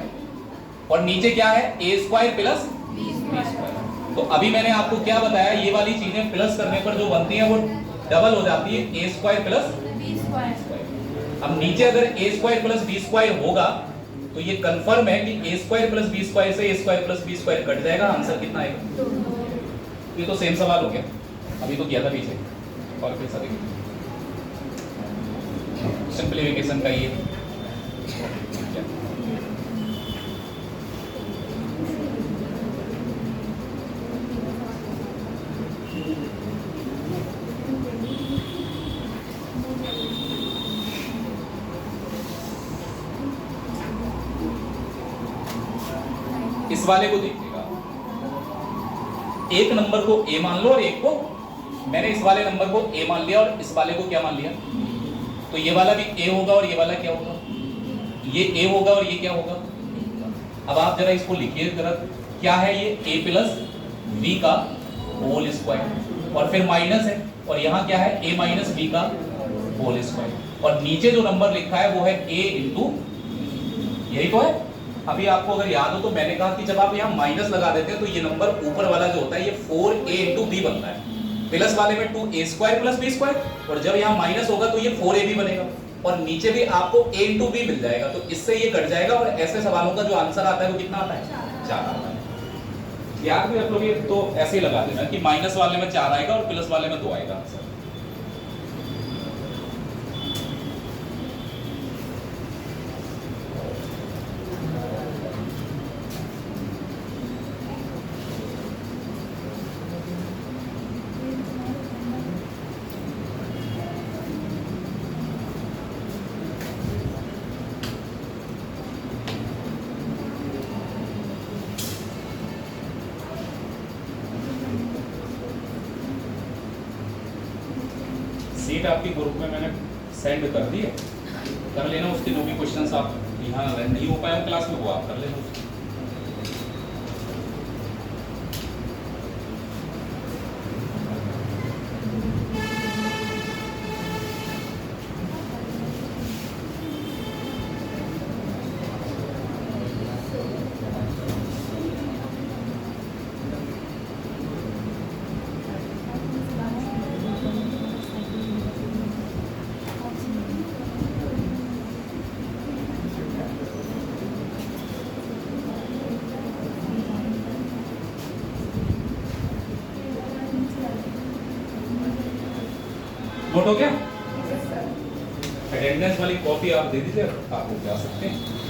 और नीचे क्या है a square plus B square. तो अभी मैंने आपको क्या बताया, ये वाली चीजें प्लस करने पर जो बनती है वो डबल हो जाती है a square plus B square. अब नीचे अगर a square plus B square होगा तो ये कंफर्म है कि a square plus B square से a square plus B square cut जाएगा, आंसर कितना आएगा। ये तो सेम सवाल हो गया, अभी तो किया था पीछे, और फिर सभी सिंप्लीफिकेशन का ये इस वाले को देखिएगा, एक नंबर को a मान लो और एक को, मैंने इस वाले नंबर को a मान लिया और इस वाले को क्या मान लिया, तो ये वाला भी a होगा और ये वाला क्या होगा, ये a होगा और ये क्या होगा। अब आप जरा इसको लिखिए जरा, क्या है ये a प्लस बी का होल स्क्वायर, और फिर माइनस है, और यहाँ क्या है a माइनस बी का होल स्क्वायर, और नीचे जो नंबर लिखा है वो है a इंटू, यही तो है अभी आपको अगर याद हो तो मैंने कहा कि जब आप यहाँ माइनस लगा देते हैं तो ये नंबर ऊपर वाला जो होता है ये 4a इंटू बी बनता है, प्लस वाले में 2a² प्लस b², और जब यहाँ माइनस होगा तो ये 4ab बनेगा, और नीचे भी आपको a इंटू बी मिल जाएगा, तो इससे ये कट जाएगा, और ऐसे सवालों का जो आंसर आता है वो कितना आता है? 4 आता है। याद भी रख लोगे तो ऐसे ही लगा देना कि माइनस वाले में 4 आएगा और प्लस वाले में 2 आएगा आंसर। सीट आपकी ग्रुप में मैंने सेंड कर दी है, कर लेना उसके जो भी क्वेश्चंस आप यहाँ नहीं हो पाए क्लास में वो आप कर लेना। नोट हो गया? अटेंडेंस वाली कॉपी आप दे दीजिए, आप लोग जा सकते हैं।